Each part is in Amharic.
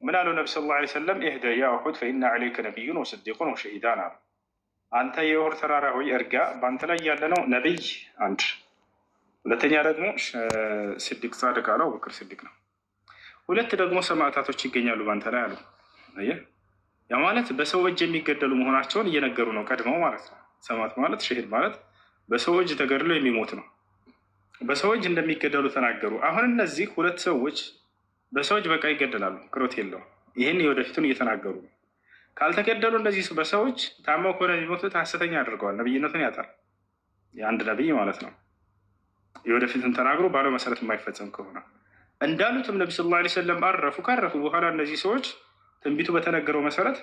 ምን አሉ ነቢ ሰለላሁ ዐለይሂ ወሰለም? ኢህደ ያ ኡሑድ ፈኢነ ዐለይከ ነቢዩን ወስዲቁን ወሸሂዳን አሉ። አንተ የኡሑድ ተራራ ሆይ እርጋ፣ በአንተ ላይ ያለነው ነቢይ አንድ፣ ሁለተኛ ደግሞ ስዲቅ ጻድቅ አሉ። አቡበክር ስዲቅ ነው። ሁለት ደግሞ ሰማዕታቶች ይገኛሉ በአንተ ላይ አሉ። አየህ፣ ያ ማለት በሰው እጅ የሚገደሉ መሆናቸውን እየነገሩ ነው ቀድመው ማለት ነው። ሰማዕት ማለት ሸሂድ ማለት በሰው እጅ ተገድሎ የሚሞት ነው። በሰው እጅ እንደሚገደሉ ተናገሩ። አሁን እነዚህ ሁለት ሰዎች በሰው እጅ በቃ ይገደላሉ፣ ቅሮት የለውም። ይህን የወደፊቱን እየተናገሩ ነው። ካልተገደሉ እንደዚህ በሰው እጅ ታመው ከሆነ የሚሞቱት ሐሰተኛ አድርገዋል፣ ነብይነቱን ያጣል። የአንድ ነብይ ማለት ነው። የወደፊትን ተናግሮ ባለው መሰረት የማይፈጸም ከሆነ እንዳሉትም ነቢ ሰለላሁ ዐለይሂ ወሰለም አረፉ። ካረፉ በኋላ እነዚህ ሰዎች ትንቢቱ በተነገረው መሰረት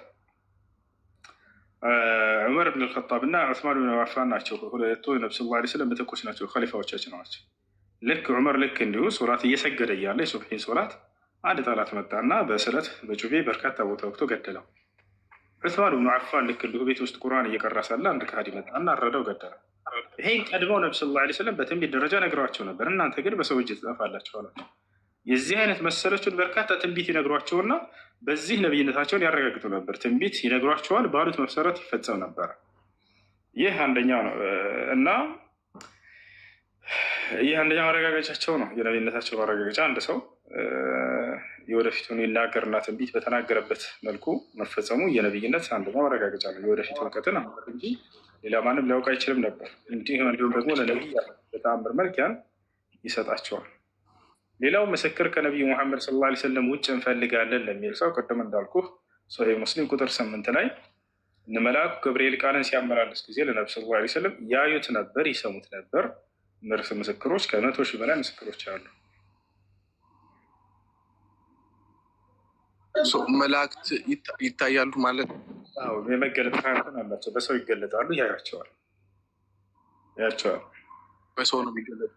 ዑመር ብን አልኸጣብ እና ዑስማን ብን አፋን ናቸው። ሁለቱ ነቢ ሰለላሁ ዐለይሂ ወሰለም ምትኮች ናቸው፣ ከሊፋዎቻችን ናቸው። ልክ ዑመር ልክ እንዲሁ ሶላት እየሰገደ እያለ የሱብሒን ሶላት አንድ ጠላት መጣና በስለት በጩቤ በርካታ ቦታ ወቅቶ ገደለው። ዑስማን ብን አፋን ልክ እንዲሁ ቤት ውስጥ ቁርአን እየቀራ ሳለ አንድ ከሃዲ መጣና አረደው፣ ገደለው። ይሄን ቀድመው ነቢ ሰለላሁ ዐለይሂ ወሰለም በትንቢት ደረጃ ነግረዋቸው ነበር። እናንተ ግን በሰው እጅ ትጠፋላችሁ አላቸው። የዚህ አይነት መሰሎችን በርካታ ትንቢት ይነግሯቸውና በዚህ ነብይነታቸውን ያረጋግጡ ነበር። ትንቢት ይነግሯቸዋል፣ ባሉት መሰረት ይፈጸም ነበር። ይህ አንደኛው ነው እና ይህ አንደኛው ማረጋገጫቸው ነው፣ የነብይነታቸው ማረጋገጫ። አንድ ሰው የወደፊቱን ይናገርና ትንቢት በተናገረበት መልኩ መፈጸሙ የነብይነት አንደኛው ማረጋገጫ ነው። የወደፊት እውቀትን እንጂ ሌላ ማንም ሊያውቅ አይችልም ነበር። እንዲሁም ደግሞ ለነቢይ በተአምር መልክ ያን ይሰጣቸዋል። ሌላው ምስክር ከነቢዩ ሙሐመድ ሰለላሁ ዐለይሂ ወሰለም ውጭ እንፈልጋለን ለሚል ሰው ቅድም እንዳልኩ ሶሒህ ሙስሊም ቁጥር 8 ላይ እነ መልአኩ ገብርኤል ቃልን ሲያመላልስ ጊዜ ለነቢ ሰለላሁ ዐለይሂ ወሰለም ያዩት ነበር፣ ይሰሙት ነበር። ምርት ምስክሮች ከ100 ሺህ በላይ ምስክሮች አሉ። መላእክት ይታያሉ ማለት ነው። የመገለጥ ሀያትን አላቸው። በሰው ይገለጣሉ፣ ያያቸዋል። በሰው ነው የሚገለጡ፣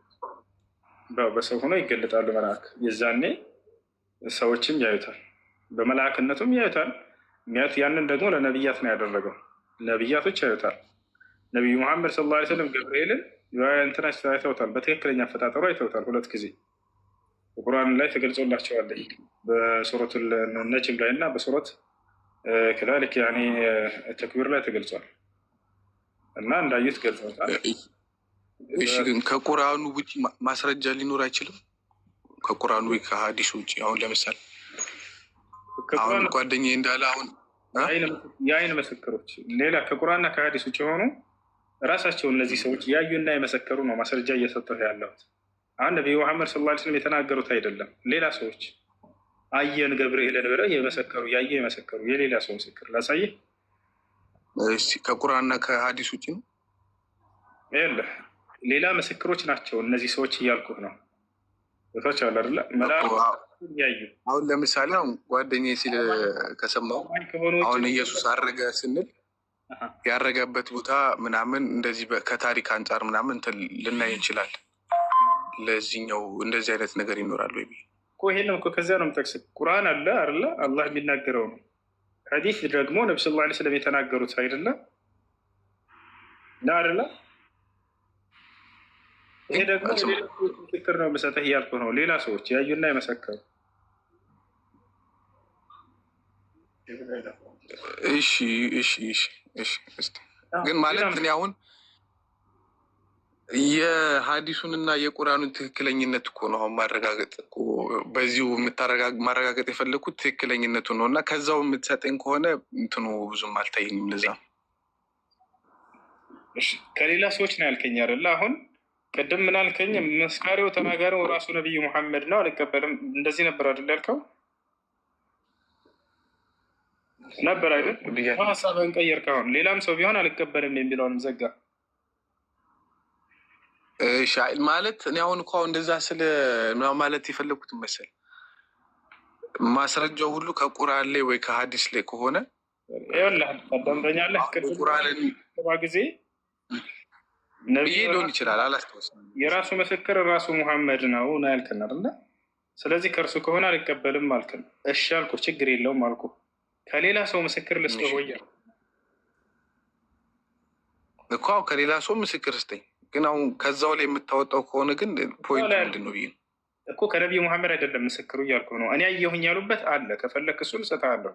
በሰው ሆኖ ይገለጣሉ መልአክ። የዛኔ ሰዎችም ያዩታል፣ በመልአክነቱም ያዩታል። ሚያት ያንን ደግሞ ለነቢያት ነው ያደረገው። ነቢያቶች ያዩታል። ነቢዩ ሙሐመድ ሰለላሁ ዐለይሂ ወሰለም ገብርኤልን እንትናች አይተውታል፣ በትክክለኛ አፈጣጠሩ አይተውታል። 2 ጊዜ በቁርአን ላይ ተገልጾላቸዋል። በሱረቱ ነጅም ላይ እና በሱረት ከዛሊክ ያኔ ተክቢር ላይ ተገልጿል እና እንዳዩት ገልጸውታል። እሺ፣ ግን ከቁርአኑ ውጭ ማስረጃ ሊኖር አይችልም? ከቁርአኑ ወይ ከሀዲስ ውጭ አሁን ለምሳሌ አሁን ጓደኛዬ እንዳለ አሁን የአይን ምስክሮች ሌላ ከቁርአንና ከሀዲስ ውጭ የሆኑ ራሳቸው እነዚህ ሰዎች ያዩና የመሰከሩ ነው ማስረጃ እየሰጠሁ ያለሁት። አሁን ነቢዩ መሐመድ ሰለላሁ ዐለይሂ ወሰለም የተናገሩት አይደለም፣ ሌላ ሰዎች አየን ገብርኤልን ብለው የመሰከሩ ያየ የመሰከሩ የሌላ ሰው ምስክር ላሳየህ። ከቁርአንና ከሀዲስ ውጭ ነው ያለ ሌላ ምስክሮች ናቸው እነዚህ ሰዎች እያልኩህ ነው። ቦታዎች አለ አይደለ? ያዩ አሁን ለምሳሌ አሁን ጓደኛዬ ሲል ከሰማሁ አሁን ኢየሱስ አረገ ስንል ያረገበት ቦታ ምናምን እንደዚህ ከታሪክ አንጻር ምናምን እንትን ልናይ እንችላል። ለዚህኛው እንደዚህ አይነት ነገር ይኖራል ወይ እኮ? ይሄንም እኮ ከዚያ ነው የምጠቅስህ። ቁርአን አለ አይደለ? አላህ የሚናገረው ነው። ሐዲስ ደግሞ ነብዩ ሰለላሁ ዐለይሂ ወሰለም የተናገሩት አይደለ? አይደለ? ይሄ ደግሞ ምስክር ነው የምሰጠህ እያልኩ ነው። ሌላ ሰዎች ያዩና የመሰከሩ። እሺ ግን ማለት እኔ አሁን የሀዲሱንና የቁርአኑን ትክክለኝነት እኮ ነው አሁን ማረጋገጥ እኮ በዚሁ ማረጋገጥ የፈለኩት ትክክለኝነቱ ነው። እና ከዛው የምትሰጠኝ ከሆነ እንትኑ ብዙም አልታየኝም። ለዛ ከሌላ ሰዎች ነው ያልከኝ አይደለ? አሁን ቅድም ምን አልከኝ? መስካሪው ተናጋሪው ራሱ ነቢዩ ሙሐመድ ነው፣ አልቀበልም እንደዚህ ነበር አይደል ያልከው? ነበር አይደል? ሀሳብህን ቀየርክ። አሁን ሌላም ሰው ቢሆን አልቀበልም የሚለውንም ዘጋ ማለት እኔ አሁን እኮ እንደዛ ስለ ማለት የፈለኩት መሰል ማስረጃው ሁሉ ከቁርአን ላይ ወይ ከሀዲስ ላይ ከሆነ ይኸውልህ ታዳምጠኛለህ። ቁርአንን ጊዜ ነብይ ሊሆን ይችላል አላስታውስም። የራሱ ምስክር ራሱ ሙሐመድ ነው ያልከን አይደለ? ስለዚህ ከእርሱ ከሆነ አልቀበልም አልከን። እሺ አልኩህ፣ ችግር የለውም አልኩህ። ከሌላ ሰው ምስክር ልስጥህ ወይ እኮ? ከሌላ ሰው ምስክር ስጠኝ። ግን አሁን ከዛው ላይ የምታወጣው ከሆነ ግን ፖይንት ምንድን ነው ብዬ ነው። እኮ ከነቢዩ መሐመድ አይደለም ምስክሩ እያልኩ ነው። እኔ አየሁኝ ያሉበት አለ። ከፈለክ እሱን እሰጥሃለሁ።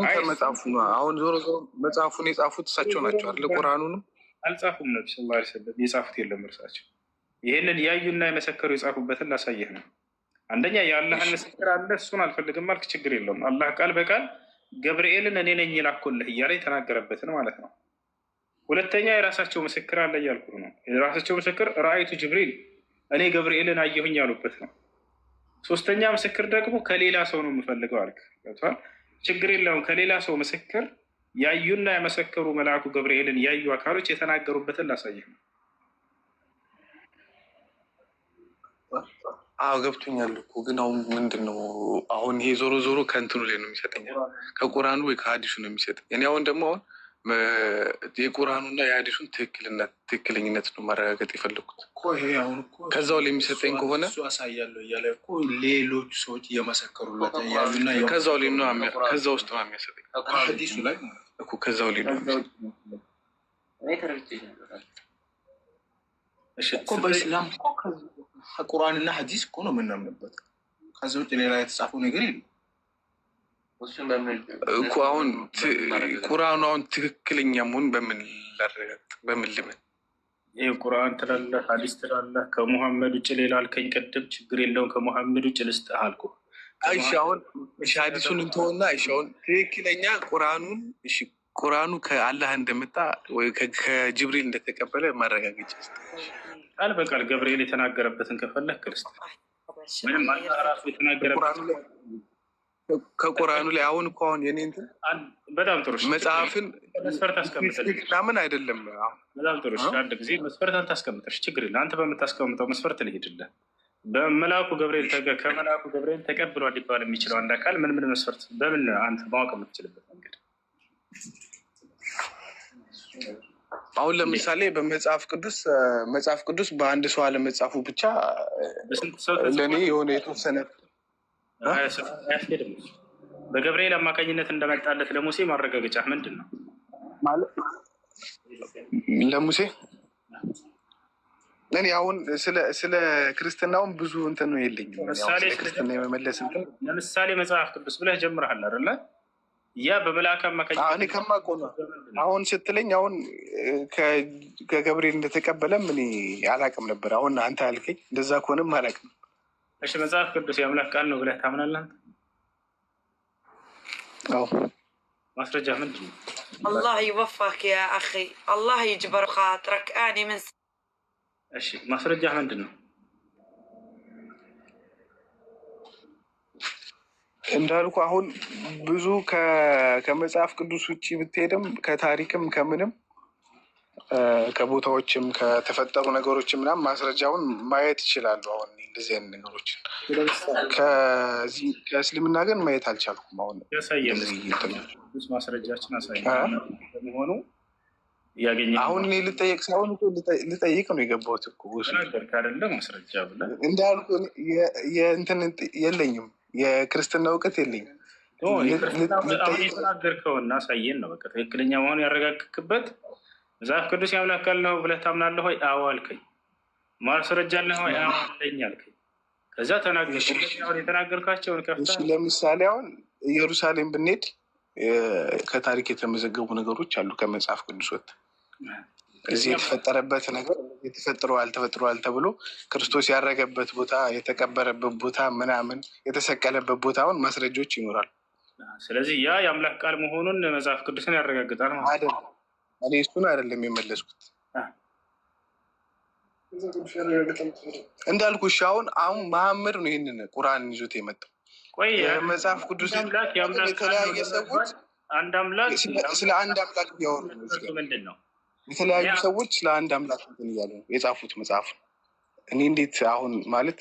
ከመጽሐፉ አሁን ዞሮ ዞሮ መጽሐፉን የጻፉት እሳቸው ናቸው አይደለ? ቁርአኑንም አልጻፉም። ነቢ ስ ላ ሰለም የጻፉት የለም እርሳቸው። ይህንን ያዩና የመሰከሩ የጻፉበትን ላሳየህ ነው። አንደኛ የአላህን ምስክር አለ። እሱን አልፈልግም አልክ፣ ችግር የለውም። አላህ ቃል በቃል ገብርኤልን እኔ ነኝ የላኩልህ እያለ የተናገረበትን ማለት ነው። ሁለተኛ የራሳቸው ምስክር አለ እያልኩ ነው። የራሳቸው ምስክር ራአይቱ ጅብሪል እኔ ገብርኤልን አየሁኝ ያሉበት ነው። ሶስተኛ ምስክር ደግሞ ከሌላ ሰው ነው የምፈልገው አልክ። ችግር የለውም። ከሌላ ሰው ምስክር ያዩና የመሰከሩ መልአኩ ገብርኤልን ያዩ አካሎች የተናገሩበትን ላሳይህ ነው። አዎ ገብቶኛል እኮ ግን አሁን ምንድን ነው አሁን ይሄ ዞሮ ዞሮ ከእንትኑ ላይ ነው የሚሰጠኝ፣ ከቁርአኑ ወይ ከሀዲሱ ነው የሚሰጠኝ። እኔ አሁን ደግሞ አሁን የቁርአኑና የሀዲሱን ትክክለኝነት ነው ማረጋገጥ የፈለግኩት። ከዛው ላይ የሚሰጠኝ ከሆነ አሳያለሁ እያለ እኮ ሌሎቹ ሰዎች እየመሰከሩለት ያሉና ከዛው ላይ ነው ከዛ ውስጥ ነው የሚያሰጠኝ ሀዲሱ ላይ እኮ ከዛው ላይ ነው እኮ በኢስላም ቁርአንና ሀዲስ እኮ ነው የምናምንበት። ከዚ ውጭ ሌላ የተጻፈው ነገር የለም እኮ። አሁን ቁርአኑ አሁን ትክክለኛ መሆን በምን ላረጋግጥ? በምን ልመን? ይህ ቁርአን ትላለህ፣ ሀዲስ ትላለህ። ከሙሐመድ ውጭ ሌላ አልከኝ ቅድም። ችግር የለውም ከሙሐመድ ውጭ ልስጥህ አልኩህ። እሺ አሁን ሀዲሱን እንተውና፣ እሺ አሁን ትክክለኛ ቁርአኑን ቁርአኑ ከአላህ እንደመጣ ወይ ከጅብሪል እንደተቀበለ ማረጋገጫ ቃል በቃል ገብርኤል የተናገረበትን ከፈለህ ክርስት ምንም አላህ ራሱ የተናገረበት ከቁርአኑ ላይ አሁን እኮ አሁን የኔ እንትን በጣም ጥሩ መጽሐፍን መስፈርት አስቀምጠሽ ምን አይደለም። በጣም ጥሩ አንድ ጊዜ መስፈርት አንተ አስቀምጠሽ ችግር የለ። አንተ በምታስቀምጠው መስፈርት ልሄድልህ። በመልአኩ ገብርኤል ከመልአኩ ገብርኤል ተቀብሏል ሊባል የሚችለው አንድ አካል ምን ምን መስፈርት በምን አንተ ማወቅ የምትችልበት መንገድ? አሁን ለምሳሌ በመጽሐፍ ቅዱስ በአንድ ሰው አለመጻፉ ብቻ ለእኔ የሆነ የተወሰነ አያስኬድም። በገብርኤል አማካኝነት እንደመጣለት ለሙሴ ማረጋገጫ ምንድን ነው ማለት? ለሙሴ እኔ አሁን ስለ ክርስትናውን ብዙ እንትን ነው የለኝም። ክርስትና የመመለስ እንትን ለምሳሌ መጽሐፍ ቅዱስ ብለህ ጀምረሃል አይደለ? ያ በመልአክ አማካኝነት እኔ ከማውቀው ነው አሁን ስትለኝ፣ አሁን ከገብርኤል እንደተቀበለም እኔ አላውቅም ነበር። አሁን አንተ አልከኝ፣ እንደዛ ከሆነም አላውቅም። እሺ መጽሐፍ ቅዱስ የአምላክ ቃል ነው ብለህ ታምናለህ? አዎ። ማስረጃ ምንድን ነው? አላህ ይወፋክ ያ አኺ፣ አላህ ይጅበር ኻጥረክ። አኔ ምን እሺ ማስረጃ ምንድን ነው? እንዳልኩ አሁን ብዙ ከመጽሐፍ ቅዱስ ውጭ ብትሄድም ከታሪክም ከምንም ከቦታዎችም ከተፈጠሩ ነገሮችም ምናምን ማስረጃውን ማየት ይችላሉ። አሁን እንደዚህ አይነት ነገሮችን ከእስልምና ግን ማየት አልቻልኩም። አሁን ማስረጃችን አሳይሆኑ እያገኘ አሁን እኔ ልጠየቅ ሳይሆን ልጠይቅ ነው የገባሁት እኮ ካደለ ማስረጃ ብለህ እንዳልኩ የእንትን የለኝም፣ የክርስትና እውቀት የለኝም። የተናገርከውና አሳየን ነው በቃ ትክክለኛ መሆኑ ያረጋግጥክበት። መጽሐፍ ቅዱስ የአምላክ ቃል ነው ብለህ ታምናለህ ወይ? አዎ አልከኝ። ማስረጃ አለህ ወይ? አዎ አለኝ አልከኝ። ከዛ ተናገርኩበት። አሁን የተናገርካቸውን ከፍተህ ለምሳሌ አሁን ኢየሩሳሌም ብንሄድ ከታሪክ የተመዘገቡ ነገሮች አሉ ከመጽሐፍ ቅዱስ ወጥ እዚህ የተፈጠረበት ነገር ተፈጥሯል ተብሎ ክርስቶስ ያረገበት ቦታ፣ የተቀበረበት ቦታ፣ ምናምን የተሰቀለበት ቦታውን ማስረጃዎች ይኖራሉ። ስለዚህ ያ የአምላክ ቃል መሆኑን መጽሐፍ ቅዱስን ያረጋግጣል ማለት ነው። እኔ እሱን አይደለም የመለስኩት እንዳልኩ። እሺ አሁን መሐመድ ነው ይህንን ቁርአን ይዞት የመጣው። መጽሐፍ ቅዱስ የተለያየ ሰዎች ስለ አንድ አምላክ ቢያወሩ ምንድን ነው የተለያዩ ሰዎች ስለ አንድ አምላክ እንትን እያሉ ነው የጻፉት መጽሐፍ። እኔ እንዴት አሁን ማለት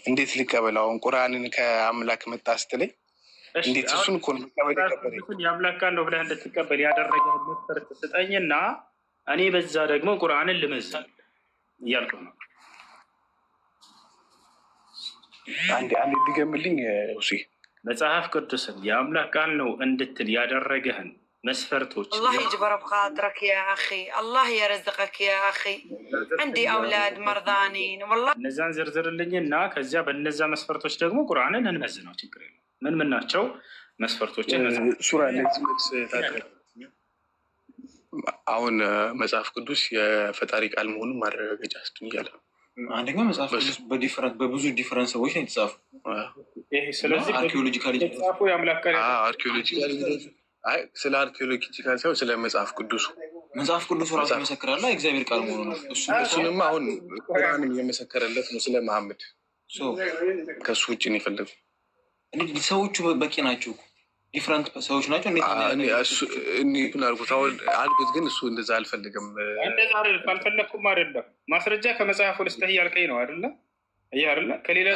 እንዴት ልቀበል? አሁን ቁርአንን ከአምላክ መጣ ስትለኝ እንዴት እሱን እኮ የአምላክ ቃል ነው ብለህ እንድትቀበል ያደረገህ መስፈርት ስጠኝና እኔ በዛ ደግሞ ቁርአንን ልመዝን እያልኩ ነው። አንድ ድገምልኝ። መጽሐፍ ቅዱስን የአምላክ ቃል ነው እንድትል ያደረገህን መስፈርቶች الله يجبر بخاطرك يا أخي الله يرزقك يا أخي عندي أولاد مرضانين والله እነዛን ዝርዝርልኝና ከዚያ በእነዛ መስፈርቶች ደግሞ ቁርአንን እንመዝነው ችግር የለም ምን ናቸው መስፈርቶችን ሱራ ለዚህ መልስ ታደርግ አሁን መጽሐፍ ቅዱስ የፈጣሪ ቃል መሆኑን ማረጋገጫ አስቱኝ ይላል አንደኛ መጽሐፍ ቅዱስ በብዙ ዲፈረንስ ሰዎች ነው የተጻፈው ስለዚህ አርኪኦሎጂካሊ የተጻፉ የአምላክ ቃል አርኪኦሎጂካሊ አይ ስለ አርኪኦሎጂካል ሳይሆን ስለ መጽሐፍ ቅዱሱ ራሱ መሰክራለ እግዚአብሔር ቃል መሆኑ ነው እሱንም አሁን ቁርአንም የመሰከረለት ነው ስለ መሐመድ ከሱ ውጭ ነው የፈለገው እንዴ ሰዎቹ በቂ ናቸው ዲፈረንት ሰዎች ናቸው እንዴት አልኩት ግን እሱ እንደዛ አልፈልግም እንደዛ አልፈለኩም አይደለም ማስረጃ ከመጽሐፉ ልስጥህ እያልከኝ ነው አይደለ አይደለ ከሌላ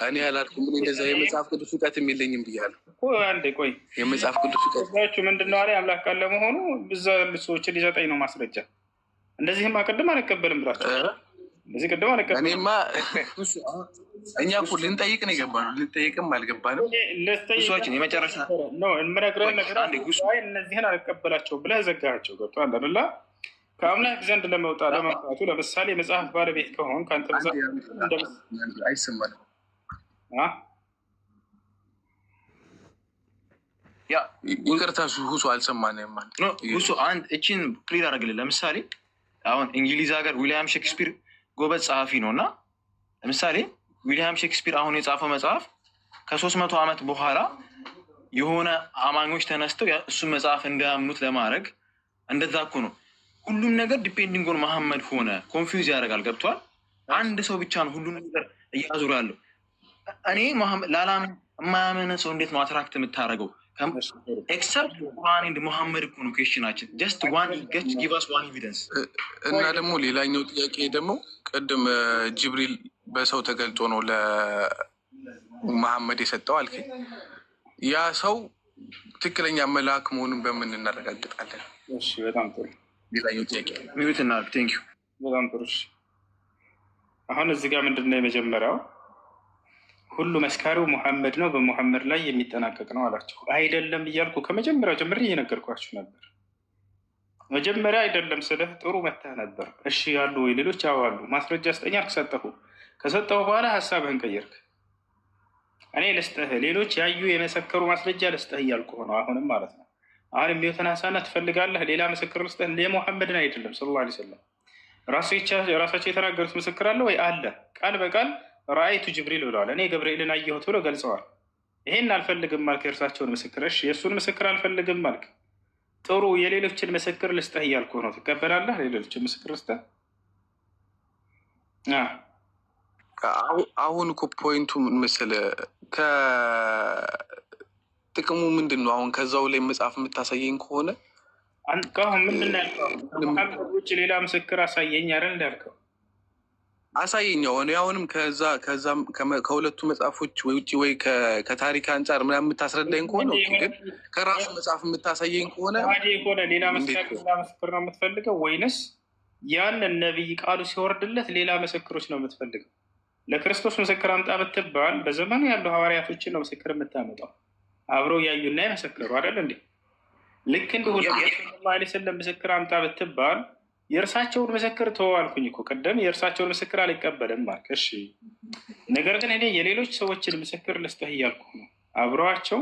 እኔ አላልኩም እንደዛ የመጽሐፍ ቅዱስ እውቀትም የለኝም ብያለሁ እኮ አንዴ ቆይ የመጽሐፍ ቅዱስ እውቀት ምንድነው አለ አምላክ ቃል ለመሆኑ ብዙ ሰዎችን ሊሰጠኝ ነው ማስረጃ እንደዚህማ ቅድም አልቀበልም ብላችሁ እንደዚህ ቅድም አልቀበልም እኔማ እኛ እኮ ልንጠይቅ ነው የገባነው ልንጠይቅም አልገባንም እሷችን የመጨረሻ ነው እንመነግረው ነገር አይ እነዚህን አልቀበላቸው ብለህ ዘጋቸው ገብቶሃል አይደለ ከአምላክ ዘንድ ለመውጣት ለማምጣቱ ለምሳሌ መጽሐፍ ባለቤት ከሆን ካንተ አይሰማም ያ ይቅርታ ሁሱ አልሰማንም ማለት ነው ሁሱ አንድ እቺን ክሊር አድርግልኝ ለምሳሌ አሁን እንግሊዝ ሀገር ዊሊያም ሼክስፒር ጎበዝ ጸሐፊ ነውና ለምሳሌ ዊሊያም ሼክስፒር አሁን የጻፈው መጽሐፍ ከ300 ዓመት በኋላ የሆነ አማኞች ተነስተው እሱን መጽሐፍ እንዳያምኑት ለማድረግ እንደዛ እኮ ነው ሁሉም ነገር ዲፔንዲንግ ኦን መሐመድ ሆነ ኮንፊውዝ ያደርጋል ገብቷል አንድ ሰው ብቻ ነው ሁሉም ነገር እያዙር ያለው እኔ መሐመድ ላላም ማያመነ ሰው እንዴት ነው አትራክት የምታደርገው ኤክሰፕት ቁርአን እንደ መሐመድ እኮ ነው ኩዌስችናችን ጀስት ዋን ጌት ጊቭ አስ ዋን ኤቪደንስ እና ደግሞ ሌላኛው ጥያቄ ደግሞ ቅድም ጅብሪል በሰው ተገልጦ ነው ለመሐመድ የሰጠው አልከኝ ያ ሰው ትክክለኛ መልአክ መሆኑን በምን እናረጋግጣለን እሺ በጣም ጥሩ ሌላኛው ጥያቄ ሚዩት እና ቴንክ ዩ በጣም ጥሩ አሁን እዚህ ጋር ምንድነው የመጀመሪያው ሁሉ መስካሪው መሐመድ ነው በመሐመድ ላይ የሚጠናቀቅ ነው አላችሁ አይደለም እያልኩ ከመጀመሪያው ጀምሬ እየነገርኳችሁ ነበር መጀመሪያ አይደለም ስለህ ጥሩ መተህ ነበር እሺ ያሉ ወይ ሌሎች አዋሉ ማስረጃ አስጠኛ ከሰጠሁ በኋላ ሐሳብህን ቀየርክ እኔ ልስጥህ ሌሎች ያዩ የመሰከሩ ማስረጃ ልስጥህ እያልኩ ነው አሁንም ማለት ነው አሁን የሚወተን ሐሳና ትፈልጋለህ ሌላ ምስክር ልስጥህ ለሙሐመድን አይደለም ሰለላሁ ዐለይሂ ወሰለም ራሳቸው የተናገሩት ምስክር አለ ወይ አለ ቃል በቃል ራአይቱ ጅብሪል ብለዋል እኔ ገብርኤልን አየሁት ብለው ገልጸዋል ይሄን አልፈልግም ማልክ የእርሳቸውን ምስክር እሺ የእሱን ምስክር አልፈልግም ማልክ ጥሩ የሌሎችን ምስክር ልስጥህ እያልኩ ነው ትቀበላለህ የሌሎችን ምስክር ልስጥህ አሁን እኮ ፖይንቱ ምን መሰለህ ከጥቅሙ ምንድን ነው አሁን ከዛው ላይ መጽሐፍ የምታሳየኝ ከሆነ አንተም ምንድን ነው ያልከው ከመሐመድ ውጭ ሌላ ምስክር አሳየኝ አይደል እንዳልከው አሳየኛው እኔ አሁንም ከሁለቱ መጽሐፎች ውጭ ወይ ከታሪክ አንጻር ምናምን የምታስረዳኝ ከሆነ ግን ከራሱ መጽሐፍ የምታሳየኝ ከሆነ ሌላ ምስክር ነው የምትፈልገው ወይንስ ያን ነብይ ቃሉ ሲወርድለት ሌላ ምስክሮች ነው የምትፈልገው ለክርስቶስ ምስክር አምጣ ብትባል በዘመኑ ያሉ ሐዋርያቶችን ነው ምስክር የምታመጣው አብረው ያዩና የመሰከሩ አይደል እንዴ ልክ እንደው ሰለላሁ ዐለይሂ ወሰለም ምስክር አምጣ ብትባል የእርሳቸውን ምስክር ተዋልኩኝ እኮ ቀደም የእርሳቸውን ምስክር አልቀበልም ማለት እሺ ነገር ግን እኔ የሌሎች ሰዎችን ምስክር ልስጥህ እያልኩ ነው አብረዋቸው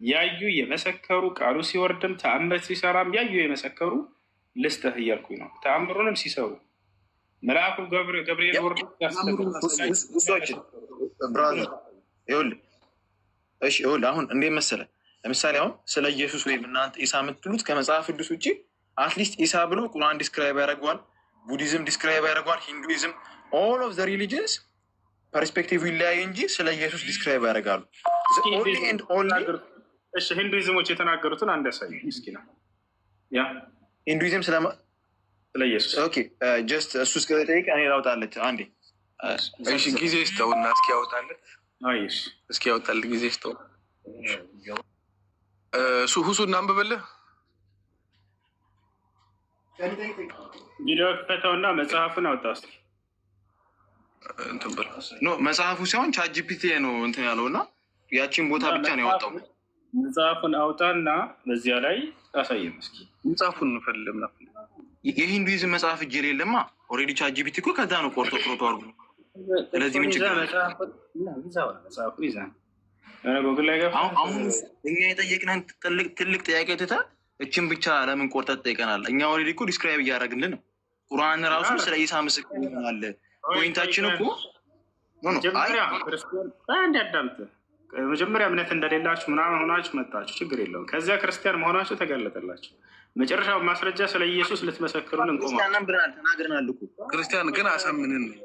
ያዩ የመሰከሩ ቃሉ ሲወርድም ተአምር ሲሰራም ያዩ የመሰከሩ ልስጥህ እያልኩኝ ነው ተአምሩንም ሲሰሩ መልአኩ ገብርኤል ወርዶ ያስተምራቸው ብራዘር ይኸውልህ እሺ ይኸውልህ አሁን እንዴት መሰለህ ለምሳሌ አሁን ስለ ኢየሱስ ወይም እናንተ ኢሳ የምትሉት ከመጽሐፍ ቅዱስ ውጭ አትሊስት ኢሳ ብሎ ቁርአን ዲስክራይብ ያደርገዋል ቡዲዝም ዲስክራይብ ያደርገዋል ሂንዱይዝም ኦል ኦፍ ዘ ሪሊጅንስ ፐርስፔክቲቭ ይለያይ እንጂ ስለ ኢየሱስ ዲስክራይብ ያደርጋሉ እሺ ሂንዱይዝሞች የተናገሩትን አንድ ያሳይ እስኪ ነው ያ ሂንዱይዝም ስለ ኢየሱስ ኦኬ ጀስት እሱ እስከጠይቅ እኔ ላውጣለት አንዴ እሺ ጊዜ ስተውና እስኪ ያወጣለት አይሽ እስኪ ያወጣለት ጊዜ ስተው ሁሱ እናንብበልህ ቪዲዮ ክፈተውና መጽሐፉን አውጣ እስኪ ኖ መጽሐፉ ሲሆን ቻት ጂፒቲ ነው እንትን ያለው እና ያቺን ቦታ ብቻ ነው ያወጣው መጽሐፉን አውጣና በዚያ ላይ አሳየን እስኪ። መጽሐፉን እንፈልም ነው። የሂንዱይዝም መጽሐፍ እጅ የለማ። ኦልሬዲ ቻትጂፒቲ እኮ ከዛ ነው ቆርጦ አድርጎ። ስለዚህ ምን ችግር መጽሐፉ ይዛ ጎግል ላይ ገባ። አሁን እኛ የጠየቅነን ትልቅ ጥያቄ ትተህ እችን ብቻ ለምን ቆርጠህ ትጠይቀናል? እኛ ኦልሬዲ እኮ ዲስክራይብ እያደረግልን ነው። ቁርአን ራሱ ስለ ኢሳ ምስክር ይሆናል። ፖይንታችን እኮ አንድ ያዳምጥ። መጀመሪያ እምነት እንደሌላችሁ ምናምን ሆናችሁ መጣችሁ፣ ችግር የለውም። ከዚያ ክርስቲያን መሆናችሁ ተገለጠላችሁ። መጨረሻው ማስረጃ ስለ ኢየሱስ ልትመሰክሩልን እንቆማለን ብለናል፣ ተናግረናል እኮ። ክርስቲያን ግን አሳምንን ነው።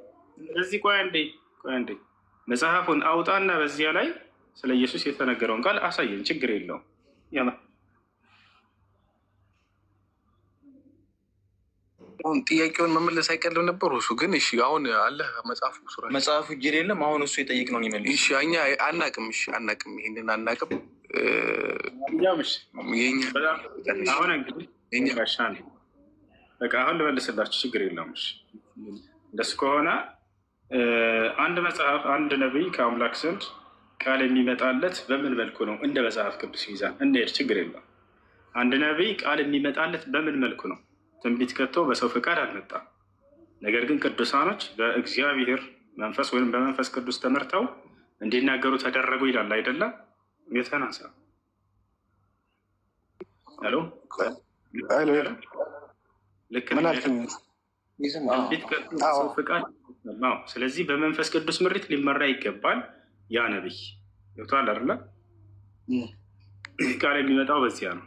ስለዚህ ቆይ አንዴ መጽሐፉን አውጣና በዚያ ላይ ስለ ኢየሱስ የተነገረውን ቃል አሳየን፣ ችግር የለውም። ያላ አሁን ጥያቄውን መመለስ አይቀልም ነበር እሱ ግን። እሺ አሁን አለ መጽሐፉ እጅ የለም። አሁን እሱ የጠየቅነውን ይመልስ። እሺ እኛ አናቅም። እሺ አናቅም፣ ይሄንን አናቅም። አሁን እንግዲህ በቃ አሁን ልመልስላችሁ፣ ችግር የለውም። እንደሱ ከሆነ አንድ መጽሐፍ አንድ ነቢይ ከአምላክ ዘንድ ቃል የሚመጣለት በምን መልኩ ነው? እንደ መጽሐፍ ቅዱስ ይዛል እንሄድ፣ ችግር የለውም። አንድ ነቢይ ቃል የሚመጣለት በምን መልኩ ነው? ትንቢት ከቶ በሰው ፍቃድ አልመጣም። ነገር ግን ቅዱሳኖች በእግዚአብሔር መንፈስ ወይም በመንፈስ ቅዱስ ተመርተው እንዲናገሩ ተደረጉ ይላል አይደለም? የተናሳ ልክ ትንቢት ከቶ በሰው ፍቃድ። ስለዚህ በመንፈስ ቅዱስ ምሪት ሊመራ ይገባል ያ ነቢይ። ገብቶሃል አይደለ? ቃል የሚመጣው በዚያ ነው።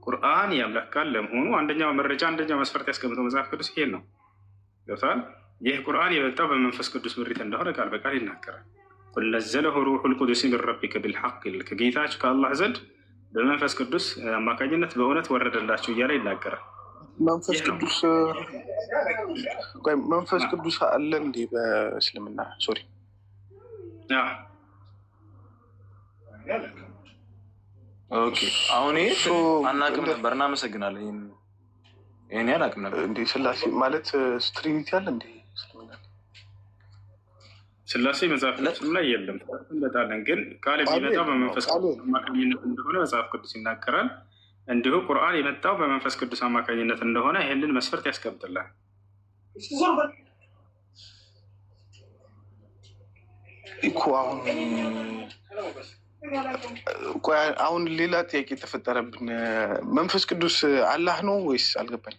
ቁርአን የአምላክ ቃል ለመሆኑ አንደኛው መረጃ አንደኛው መስፈርት ያስቀምጠው መጽሐፍ ቅዱስ ይሄን ነው። ገብቶሃል? ይህ ቁርአን የመጣው በመንፈስ ቅዱስ ምሪት እንደሆነ ቃል በቃል ይናገራል። ቁል ነዘለሁ ሩሑል ቁዱስ ሚን ረቢከ ቢልሐቅ፣ ከጌታችሁ ከአላህ ዘንድ በመንፈስ ቅዱስ አማካኝነት በእውነት ወረደላችሁ እያለ ይናገራል። መንፈስ ቅዱስ አለ እንዴ በእስልምና? ሶሪ አሁን አናውቅም ነበር። እናመሰግናለን። ይሄን አናውቅም ነበር። እንዴ ስላሴ ማለት ትሪኒቲ አለ እንዴ? ስላሴ መጽሐፍ ቅዱስ ላይ የለም። እንበጣለን ግን ቃል የሚመጣው በመንፈስ ቅዱስ አማካኝነት እንደሆነ መጽሐፍ ቅዱስ ይናገራል። እንዲሁ ቁርአን የመጣው በመንፈስ ቅዱስ አማካኝነት እንደሆነ ይህንን መስፈርት ያስቀምጥላል። እኮ አሁን ሌላ ጥያቄ የተፈጠረብን፣ መንፈስ ቅዱስ አላህ ነው ወይስ? አልገባኝ።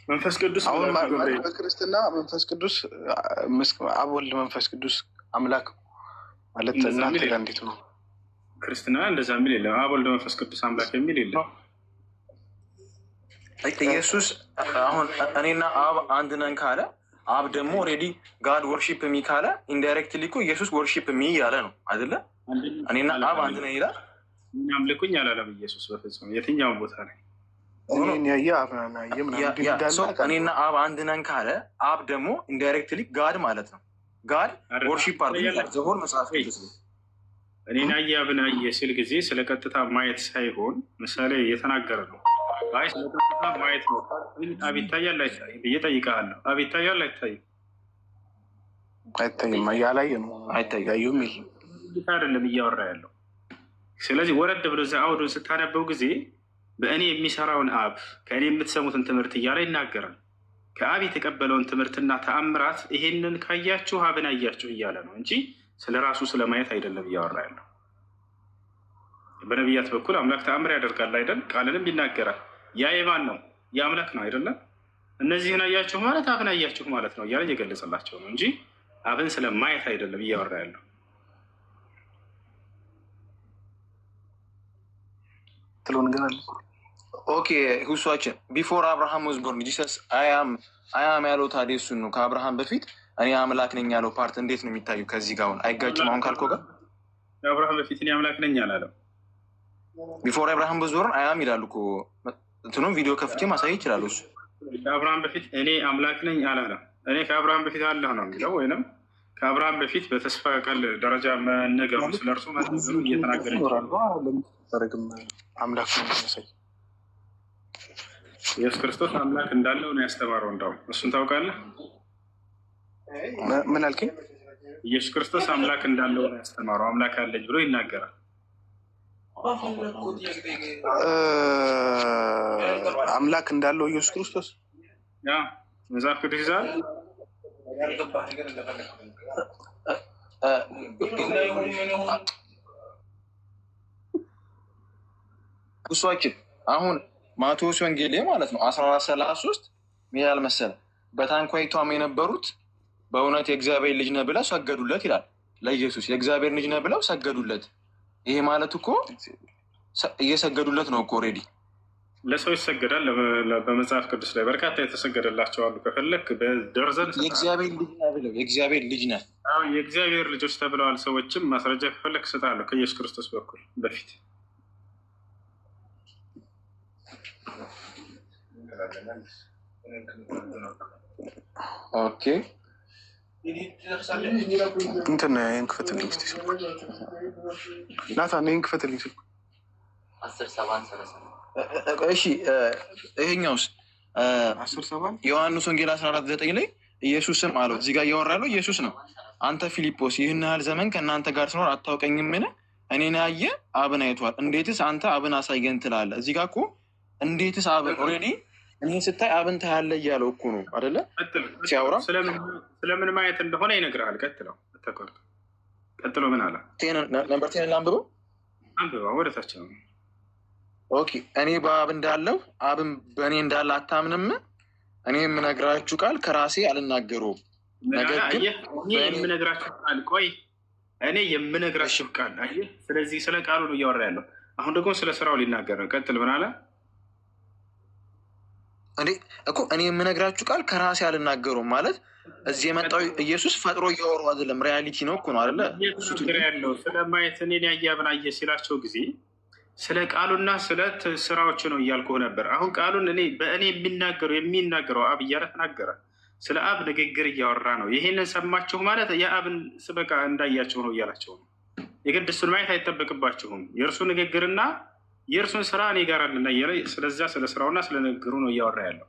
መንፈስ ቅዱስ አሁን በክርስትና መንፈስ ቅዱስ አብ ወልድ መንፈስ ቅዱስ አምላክ ማለት እናንተ ጋር እንዴት ነው? ክርስትና እንደዛ የሚል የለም። አብ ወልድ መንፈስ ቅዱስ አምላክ የሚል የለም። ኢየሱስ አሁን እኔና አብ አንድ ነን ካለ፣ አብ ደግሞ ኦልሬዲ ጋድ ወርሺፕ ሚ ካለ፣ ኢንዳይሬክትሊ እኮ ኢየሱስ ወርሺፕ ሚ እያለ ነው አይደለ? እኔና አብ አንድ ነን ይላል። አምልኩኝ አላለም ኢየሱስ በፍጹም የትኛውን ቦታ ላይ። እኔና አብ አንድ ነን ካለ፣ አብ ደግሞ ኢንዳይሬክትሊ ጋድ ማለት ነው። ጋድ ወርሺፕ አርሆን መጽሐፍ ቅዱስ ነው። እኔና አብን አየ ሲል ጊዜ ስለ ቀጥታ ማየት ሳይሆን ምሳሌ እየተናገረ ነው። አይ ስለ ቀጥታ ማየት ነው። አብ ይታያል አይታይም ብዬ እጠይቅሃለሁ። አብ ይታያል አይታይም? አይታይም። እያላየ ነው። አይታያዩም አይደለም እያወራ ያለው። ስለዚህ ወረድ ብሎ እዛ አውዱን ስታነበው ጊዜ በእኔ የሚሰራውን አብ ከእኔ የምትሰሙትን ትምህርት እያለ ይናገራል። ከአብ የተቀበለውን ትምህርትና ተአምራት ይሄንን ካያችሁ አብን አያችሁ እያለ ነው እንጂ ስለ ራሱ ስለማየት አይደለም እያወራ ያለው። በነቢያት በኩል አምላክ ተአምር ያደርጋል አይደል? ቃልንም ይናገራል። ያ የማን ነው? የአምላክ ነው አይደለም? እነዚህን አያችሁ ማለት አብን አያችሁ ማለት ነው እያለ እየገለጸላቸው ነው እንጂ አብን ስለማየት አይደለም እያወራ ያለው። ኦኬ ሁሷችን ቢፎር አብርሃም ወዝ ቦርን ጂሰስ አያም ያለው ታዲያ እሱን ነው። ከአብርሃም በፊት እኔ አምላክ ነኝ ያለው ፓርት እንዴት ነው የሚታዩ? ከዚህ ጋር አሁን አይጋጭም? አሁን ካልኮ ጋር ከአብርሃም በፊት እኔ አምላክ ነኝ አላለም። ቢፎር አብርሃም ወዝ ቦርን አያም ይላሉ እኮ እንትኑም ቪዲዮ ከፍቼ ማሳየት ይችላሉ። እሱ ከአብርሃም በፊት እኔ አምላክ ነኝ አላለም። እኔ ከአብርሃም በፊት አለሁ ነው የሚለው። ወይንም ከአብርሃም በፊት በተስፋ ቃል ደረጃ መነገሩ ስለእርሱ መነገሩ እየተናገረ አምላክ ነው የሚያሳይ። ኢየሱስ ክርስቶስ አምላክ እንዳለው ነው ያስተማረው። እንዳውም እሱን ታውቃለህ? ምን አልከኝ? ኢየሱስ ክርስቶስ አምላክ እንዳለው ነው ያስተማረው። አምላክ አለኝ ብሎ ይናገራል። አምላክ እንዳለው ኢየሱስ ክርስቶስ መጽሐፍ ቅዱስ ይዛል። እሷችን አሁን ማቴዎስ ወንጌል ማለት ነው 14:33 ሚላል መሰለ በታንኳይቷም የነበሩት በእውነት የእግዚአብሔር ልጅ ነህ ብለው ሰገዱለት ይላል። ለኢየሱስ የእግዚአብሔር ልጅ ነህ ብለው ሰገዱለት። ይሄ ማለት እኮ እየሰገዱለት ነው እኮ ኦልሬዲ። ለሰው ይሰገዳል። በመጽሐፍ ቅዱስ ላይ በርካታ የተሰገደላቸው አሉ። ከፈለክ በደርዘን የእግዚአብሔር ልጅ ነህ ብለው የእግዚአብሔር ልጅ ነህ የእግዚአብሔር ልጆች ተብለዋል። ሰዎችም ማስረጃ ከፈለክ እሰጥሃለሁ ከኢየሱስ ክርስቶስ በኩል በፊት ኦኬ እንትን ይህን ክፈትልኝ ስ ናታ ይህን ክፈትልኝ ስል 10:7 እሺ ይሄኛውስ 10:7 ዮሐንስ ወንጌል 14:9 ላይ ኢየሱስም አለው እዚህ ጋር እያወራ ያለው ኢየሱስ ነው። አንተ ፊልጶስ ይህን ያህል ዘመን ከእናንተ ጋር ስኖር አታውቀኝምን? እኔን ያየ አብን አይቷል። እንዴትስ አንተ አብን አሳየን ትላለህ? እዚህ ጋር እኮ እንዴትስ አብን ኦልሬዲ እኔ ስታይ አብን ታያለህ እያለው እኮ ነው አይደለ? ሲያወራ ስለምን ማየት እንደሆነ ይነግርሃል። ቀጥሎ ምን አለ? ነምበር 10 ላንብበው። አንብበው ወደታች ነው። ኦኬ እኔ በአብ እንዳለው አብን በእኔ እንዳለ አታምንም? እኔ የምነግራችሁ ቃል ከራሴ አልናገረውም፣ ነገር ግን የምነግራችሁ ቃል እኔ የምነግራችሁ ቃል አየህ። ስለዚህ ስለ ቃሉ ነው እያወራ ያለው። አሁን ደግሞ ስለ ስራው ሊናገር ነው። ቀጥል ምን አለ? እንዴ እኮ እኔ የምነግራችሁ ቃል ከራሴ አልናገረውም ማለት እዚህ የመጣው ኢየሱስ ፈጥሮ እያወሩ አይደለም፣ ሪያሊቲ ነው እኮ ነው አይደለ? ያለው ስለማየት እኔን ያየ አብን አየ ሲላቸው ጊዜ ስለ ቃሉና ስለ ስራዎች ነው እያልኩህ ነበር። አሁን ቃሉን በእኔ የሚናገረው አብ እያለ ተናገረ። ስለ አብ ንግግር እያወራ ነው። ይሄንን ሰማችሁ ማለት የአብን በቃ እንዳያቸው ነው እያላቸው ነው። የግድ እሱን ማየት አይጠበቅባችሁም። የእርሱ ንግግርና የእርሱን ስራ እኔ ጋር አለና እያለ ስለዚያ ስለ ስራውና ስለ ንግግሩ ነው እያወራ ያለው።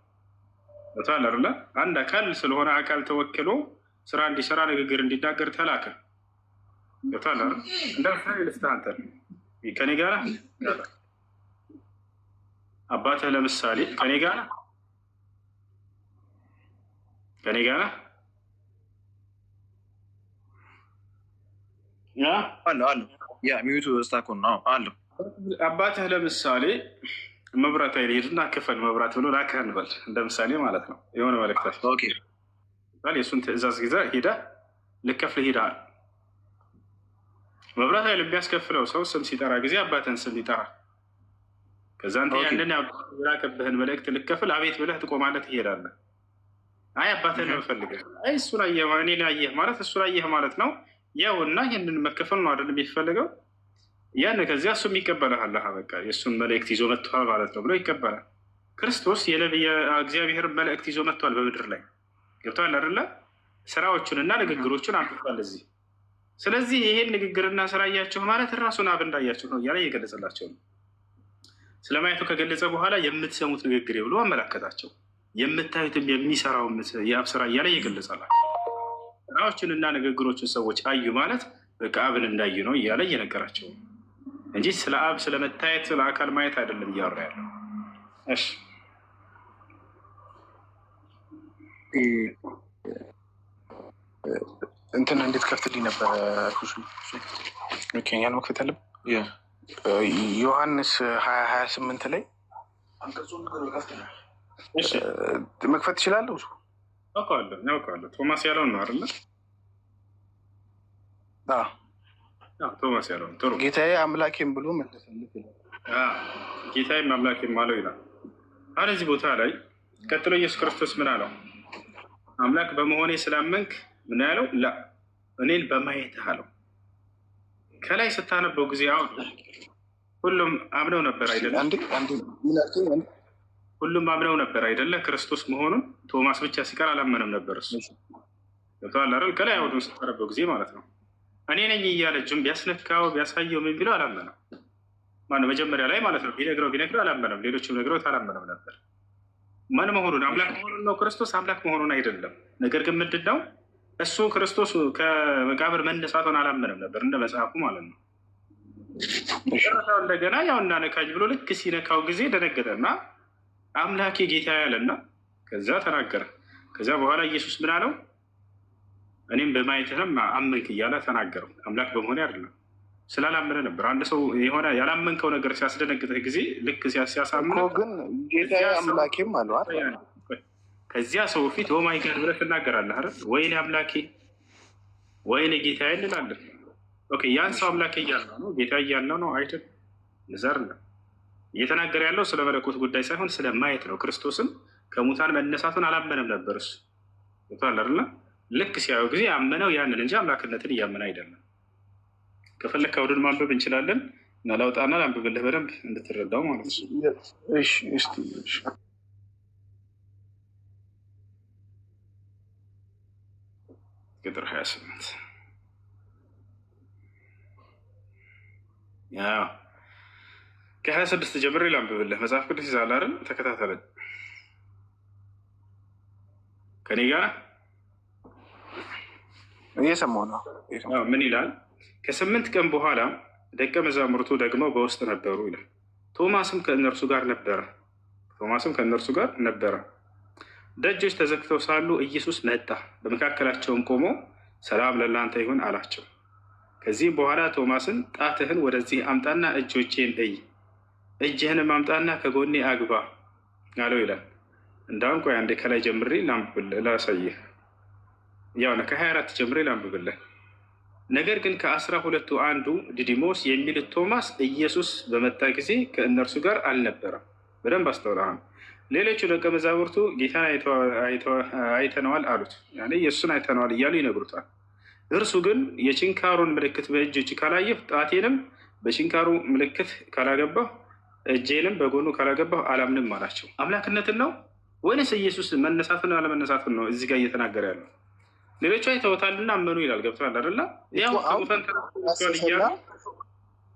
ታል አይደለ? አንድ አካል ስለሆነ አካል ተወክሎ ስራ እንዲሰራ ንግግር እንዲናገር ተላከ። ታል አይደል? እንደዚህ ልስተሃንተ ከኔ ጋር አባትህ ለምሳሌ ከኔ ጋር ያ ሚዩቱ ስታኮን ነው አለው። አባትህ ለምሳሌ መብራት ኃይል ሄድና ክፈል መብራት ብሎ ላከህ እንበል፣ እንደ ምሳሌ ማለት ነው። የሆነ መልእክት የእሱን ትእዛዝ ይዘህ ሄደህ ልከፍል ሄደሃል። መብራት ኃይል የሚያስከፍለው ሰው ስም ሲጠራ ጊዜ አባትህን ስም ይጠራል። ከዛ አንተ ያንን የላከብህን መልእክት ልከፍል አቤት ብለህ ትቆማለህ፣ ትሄዳለህ። አይ አባትህን ነው የምፈልገው፣ አይ እሱን አየህ እኔን አየህ ማለት እሱን አየህ ማለት ነው። ያው እና ይህንን መከፈል ነው አይደለም የሚፈልገው። ያን ከዚያ እሱም ይቀበልሃል። በቃ የእሱን መልእክት ይዞ መጥቷል ማለት ነው ብሎ ይቀበላል። ክርስቶስ እግዚአብሔር መልእክት ይዞ መጥቷል በምድር ላይ ገብቷል አይደለ? ስራዎቹንና ንግግሮቹን አምጥቷል እዚህ። ስለዚህ ይሄን ንግግርና ስራ እያቸው ማለት ራሱን አብ እንዳያቸው ነው እያለ እየገለጸላቸው ነው። ስለማየቱ ከገለጸ በኋላ የምትሰሙት ንግግር ብሎ አመላከታቸው። የምታዩትም የሚሰራው የአብ ስራ እያለ እየገለጸላቸው ስራዎችንና ንግግሮችን ሰዎች አዩ ማለት በቃ አብን እንዳዩ ነው እያለ እየነገራቸው ነው እንጂ ስለ አብ ስለመታየት ስለ አካል ማየት አይደለም እያወራ ያለው። እሺ እንትን እንዴት ከፍትልኝ ነበረ? ያን መክፈት ያለብን ዮሐንስ 20:28 ላይ መክፈት ትችላለሁ። እሱ ያውቃለሁ ቶማስ ያለውን ነው አይደለ? ቶማስ ያለውን ጥሩ። ጌታዬ አምላኬም ብሎ መለሰልት ይላል። ጌታዬም አምላኬም አለው ይላል። አሁን እዚህ ቦታ ላይ ቀጥሎ ኢየሱስ ክርስቶስ ምን አለው? አምላክ በመሆኔ ስላመንክ ምን ያለው? ላ እኔን በማየትህ አለው። ከላይ ስታነበው ጊዜ አሁን ሁሉም አምነው ነበር አይደለ? ሁሉም አምነው ነበር አይደለ? ክርስቶስ መሆኑን ቶማስ ብቻ ሲቀር አላመነም ነበር። እሱ ገብቶሃል አይደል? ከላይ አሁን ስታነበው ጊዜ ማለት ነው። እኔ ነኝ እያለ እጁን ቢያስነካው ቢያሳየው ምን ቢለው አላመነም። ማነው መጀመሪያ ላይ ማለት ነው ቢነግረው አላመነም። ሌሎችም ነግረውት አላመነም ነበር። ማን መሆኑን አምላክ መሆኑን ነው። ክርስቶስ አምላክ መሆኑን አይደለም። ነገር ግን ምንድን ነው እሱ ክርስቶስ ከመቃብር መነሳቱን አላመነም ነበር፣ እንደ መጽሐፉ ማለት ነው። ጨረታው እንደገና ያው እናነካኝ ብሎ ልክ ሲነካው ጊዜ ደነገጠና አምላኬ ጌታ ያለና ከዛ ተናገረ። ከዚያ በኋላ ኢየሱስ ምን አለው? እኔም በማየትህም አመንክ እያለ ተናገረው። አምላክ በመሆኔ አይደለም ስላላመነ ነበር። አንድ ሰው የሆነ ያላመንከው ነገር ሲያስደነግጥህ ጊዜ ልክ ሲያሳምነው ግን ጌታ አምላኬም አለው አይደል? ከዚያ ሰው ፊት ኦማይ ጋድ ብለህ ትናገራለህ አይደል? ወይኔ አምላኬ ወይኔ ጌታ እንላለን። ኦኬ ያን ሰው አምላኬ እያልነው ነው ጌታ እያልነው ነው አይደል? ዘር ነው እየተናገረ ያለው ስለ መለኮት ጉዳይ ሳይሆን ስለ ማየት ነው። ክርስቶስም ከሙታን መነሳቱን አላመነም ነበር እሱ አይደል? ልክ ሲያየው ጊዜ ያመነው ያንን እንጂ አምላክነትን እያመነ አይደለም። ከፈለክ አውዱን ማንበብ እንችላለን እና ላውጣና ላንብብልህ በደንብ እንድትረዳው ማለት ነው። እሺ እስቲ ቁጥር 28 ያው ከ26 ጀምሬ ላንብብልህ። መጽሐፍ ቅዱስ ይዛል አይደል? ተከታተለን ከኔ ጋር እየሰማሁ ነው። ምን ይላል? ከ8 ቀን በኋላ ደቀ መዛሙርቱ ደግሞ በውስጥ ነበሩ ይላል። ቶማስም ከእነርሱ ጋር ነበረ። ደጆች ተዘግተው ሳሉ ኢየሱስ መጣ፣ በመካከላቸውም ቆሞ ሰላም ለእናንተ ይሁን አላቸው። ከዚህም በኋላ ቶማስን ጣትህን ወደዚህ አምጣና እጆቼን እይ፣ እጅህንም አምጣና ከጎኔ አግባ አለው ይላል። እንዳውም ቆይ አንዴ ከላይ ጀምሬ ላሳይህ። ያው ከ24 ጀምሬ ላንብብልህ። ነገር ግን ከ12 አንዱ ዲዲሞስ የሚሉት ቶማስ ኢየሱስ በመጣ ጊዜ ከእነርሱ ጋር አልነበረም። በደንብ አስተውለሃል። ሌሎቹ ደቀ መዛሙርቱ ጌታን አይተነዋል አሉት። ኢየሱስን አይተነዋል እያሉ ይነግሩታል። እርሱ ግን የችንካሩን ምልክት በእጆች ካላየሁ፣ ጣቴንም በችንካሩ ምልክት ካላገባሁ፣ እጄንም በጎኑ ካላገባሁ አላምንም አላቸው። አምላክነትን ነው ወይንስ ኢየሱስ መነሳትን አለመነሳትን ነው እዚህ ጋር እየተናገረ ያለው? ሌሎቹ አይተውታልና አመኑ ይላል። ገብቶሃል አይደለ? ያው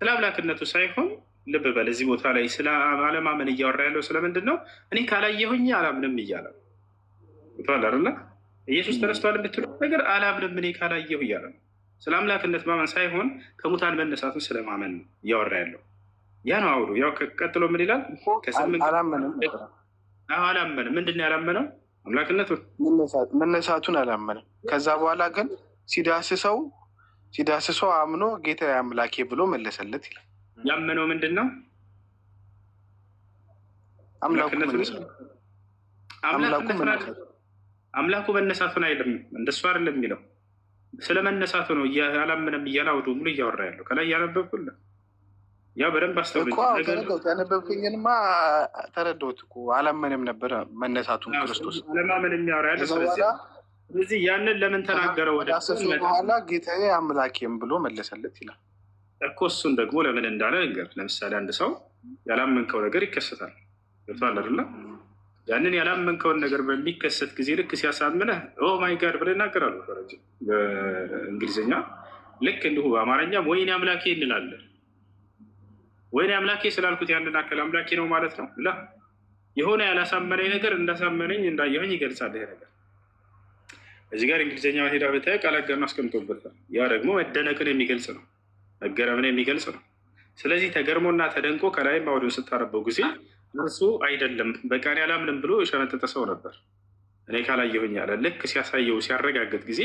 ስለ አምላክነቱ ሳይሆን ልብ በል፣ እዚህ ቦታ ላይ ስለ አለማመን እያወራ ያለው ስለምንድን ነው? እኔ ካላየሁኝ አላምንም እያለ ነው። ገብቶሃል አይደለ? ኢየሱስ ተነስቷል የምትለው ነገር አላምንም እኔ ካላየሁ እያለ ነው። ስለ አምላክነት ማመን ሳይሆን ከሙታን መነሳቱን ስለማመን ነው እያወራ ያለው። ያ ነው አውዱ። ያው ቀጥሎ ምን ይላል? አላመንም። ምንድን ነው ያላመነው? አምላክነቱን መነሳቱን አላመንም። ከዛ በኋላ ግን ሲዳስሰው አምኖ ጌታ አምላኬ ብሎ መለሰለት ይላል። ያመነው ምንድን ነው? አምላኩ መነሳቱን አይልም። እንደሱ አይደለም የሚለው ስለ መነሳቱ ነው። አላመነም እያለ አውዱ ሙሉ እያወራ ያለው ከላይ ያነበብኩልህ። ያ በደንብ አስተውል። ያነበብክኝንማ ተረዳሁት እኮ አላመንም ነበረ መነሳቱን ክርስቶስ አለማመን የሚያወራ ያለ። ስለዚህ ያንን ለምን ተናገረው? ወደ በኋላ ጌታዬ አምላኬም ብሎ መለሰለት ይላል እኮ። እሱን ደግሞ ለምን እንዳለ ነገር ለምሳሌ አንድ ሰው ያላመንከው ነገር ይከሰታል። ገብቶሃል አይደለ? ያንን ያላመንከውን ነገር በሚከሰት ጊዜ ልክ ሲያሳምነህ ኦ ማይ ጋድ ብለህ ይናገራሉ በእንግሊዝኛ። ልክ እንዲሁ በአማርኛም ወይኔ አምላኬ እንላለን። ወይኔ አምላኬ ስላልኩት ያንን አካል አምላኬ ነው ማለት ነው? የሆነ ያላሳመነኝ ነገር እንዳሳመነኝ እንዳየሆኝ ይገልጻል። ይሄ ነገር እዚህ ጋር እንግሊዝኛ ሄዳ ብታይ ቃል አጋኖ አስቀምጦበታል። ያ ደግሞ መደነቅን የሚገልጽ ነው፣ መገረምን የሚገልጽ ነው። ስለዚህ ተገርሞና ተደንቆ ከላይም አውዲዮ ስታረበው ጊዜ እርሱ አይደለም በቃ እኔ አላምንም ብሎ የሸመጠጠ ሰው ነበር። እኔ ካላየሁኝ አለ። ልክ ሲያሳየው ሲያረጋግጥ ጊዜ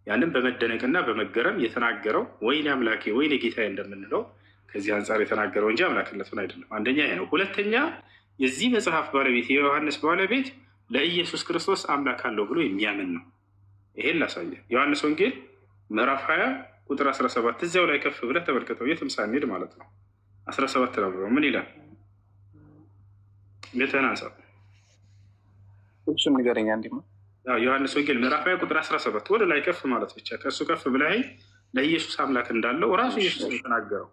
ያንን በመደነቅና በመገረም የተናገረው ወይኔ አምላኬ ወይኔ ጌታዬ እንደምንለው ከዚህ አንጻር የተናገረው እንጂ አምላክነቱን አይደለም። አንደኛ ይሄ ነው። ሁለተኛ የዚህ መጽሐፍ ባለቤት የዮሐንስ ባለቤት ለኢየሱስ ክርስቶስ አምላክ አለው ብሎ የሚያምን ነው። ይሄን ላሳየ ዮሐንስ ወንጌል ምዕራፍ 20 ቁጥር 17 እዚያው ላይ ከፍ ብለህ ተመልከተው። የትም ሳንሄድ ማለት ነው። 17 ነው ብሎ ምን ይላል? ቤተህን አንሳ። እሱን ንገረኛ። እንዲማ ዮሐንስ ወንጌል ምዕራፍ 20 ቁጥር 17 ወደ ላይ ከፍ ማለት ብቻ። ከእሱ ከፍ ብለህ ለኢየሱስ አምላክ እንዳለው ራሱ ኢየሱስ ነው የተናገረው።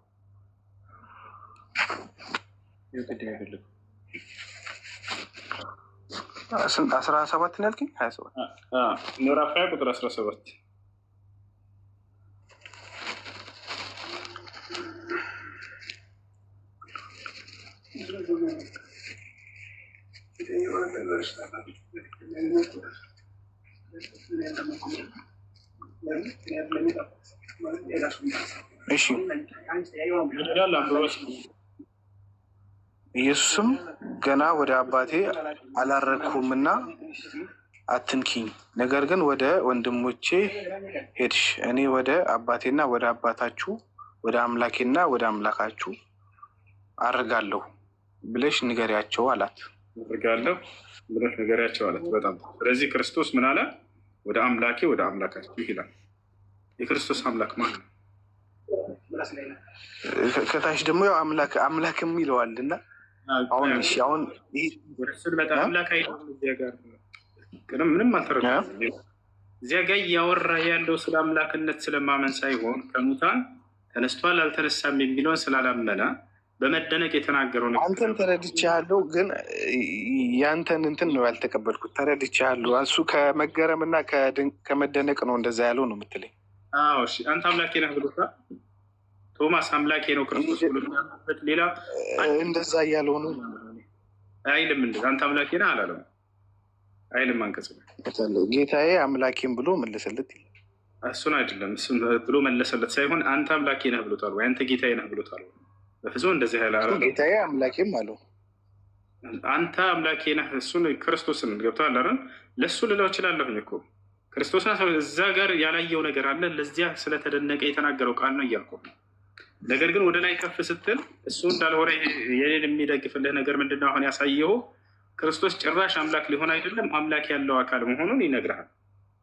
ስንት 17 ነው ያልከኝ? 27 ምዕራፍ 20 ቁጥር 17 ሌላ እሺ ኢየሱስም ገና ወደ አባቴ አላረግሁምና አትንኪኝ፣ ነገር ግን ወደ ወንድሞቼ ሄድሽ፣ እኔ ወደ አባቴና ወደ አባታችሁ ወደ አምላኬና ወደ አምላካችሁ አርጋለሁ ብለሽ ንገሪያቸው አላት። አርጋለሁ ብለሽ ንገሪያቸው አላት። በጣም ስለዚህ ክርስቶስ ምን አለ? ወደ አምላኬ ወደ አምላካችሁ ይላል። የክርስቶስ አምላክ ማለት ነው። ከታች ደግሞ ያው አምላክም ይለዋል እና አሁን አምላክ ምንም አልተረዳም። እዚያ ጋ እያወራ ያለው ስለ አምላክነት ስለማመን ሳይሆን ከሙታን ተነስቷል አልተነሳም የሚለውን ስላላመነ በመደነቅ የተናገረው ነገር። አንተን ተረድቻለሁ፣ ግን ያንተን እንትን ነው ያልተቀበልኩት። ተረድቻለሁ። እሱ ከመገረም እና ከመደነቅ ነው እንደዛ ያለው ነው የምትለኝ? አዎ እሺ። አንተ አምላኬ ነህ ብሎታል ቶማስ። አምላኬ ነው ክርስቶስ ብሎበት ሌላ እንደዛ እያለው ነው አይልም። እንደዛ አንተ አምላኬ ነህ አላለም አይልም። አንቀጽ ጌታዬ አምላኬን ብሎ መለሰለት ይላል። እሱን አይደለም እሱን ብሎ መለሰለት ሳይሆን አንተ አምላኬ ነህ ብሎታል ወይ አንተ ጌታዬ ነህ ብሎታል። በፍጹም እንደዚህ ያለ ጌታዬ አምላኬም አለው። አንተ አምላኬ ነህ እሱን ክርስቶስን ገብቶሃል አይደል? ለእሱ ልለው እችላለሁኝ እኮ ክርስቶስን እዛ ጋር ያላየው ነገር አለ። ለዚያ ስለተደነቀ የተናገረው ቃል ነው እያልኩ ነው። ነገር ግን ወደ ላይ ከፍ ስትል እሱ እንዳልሆነ የኔን የሚደግፍልህ ነገር ምንድነው? አሁን ያሳየው ክርስቶስ ጭራሽ አምላክ ሊሆን አይደለም አምላክ ያለው አካል መሆኑን ይነግርሃል።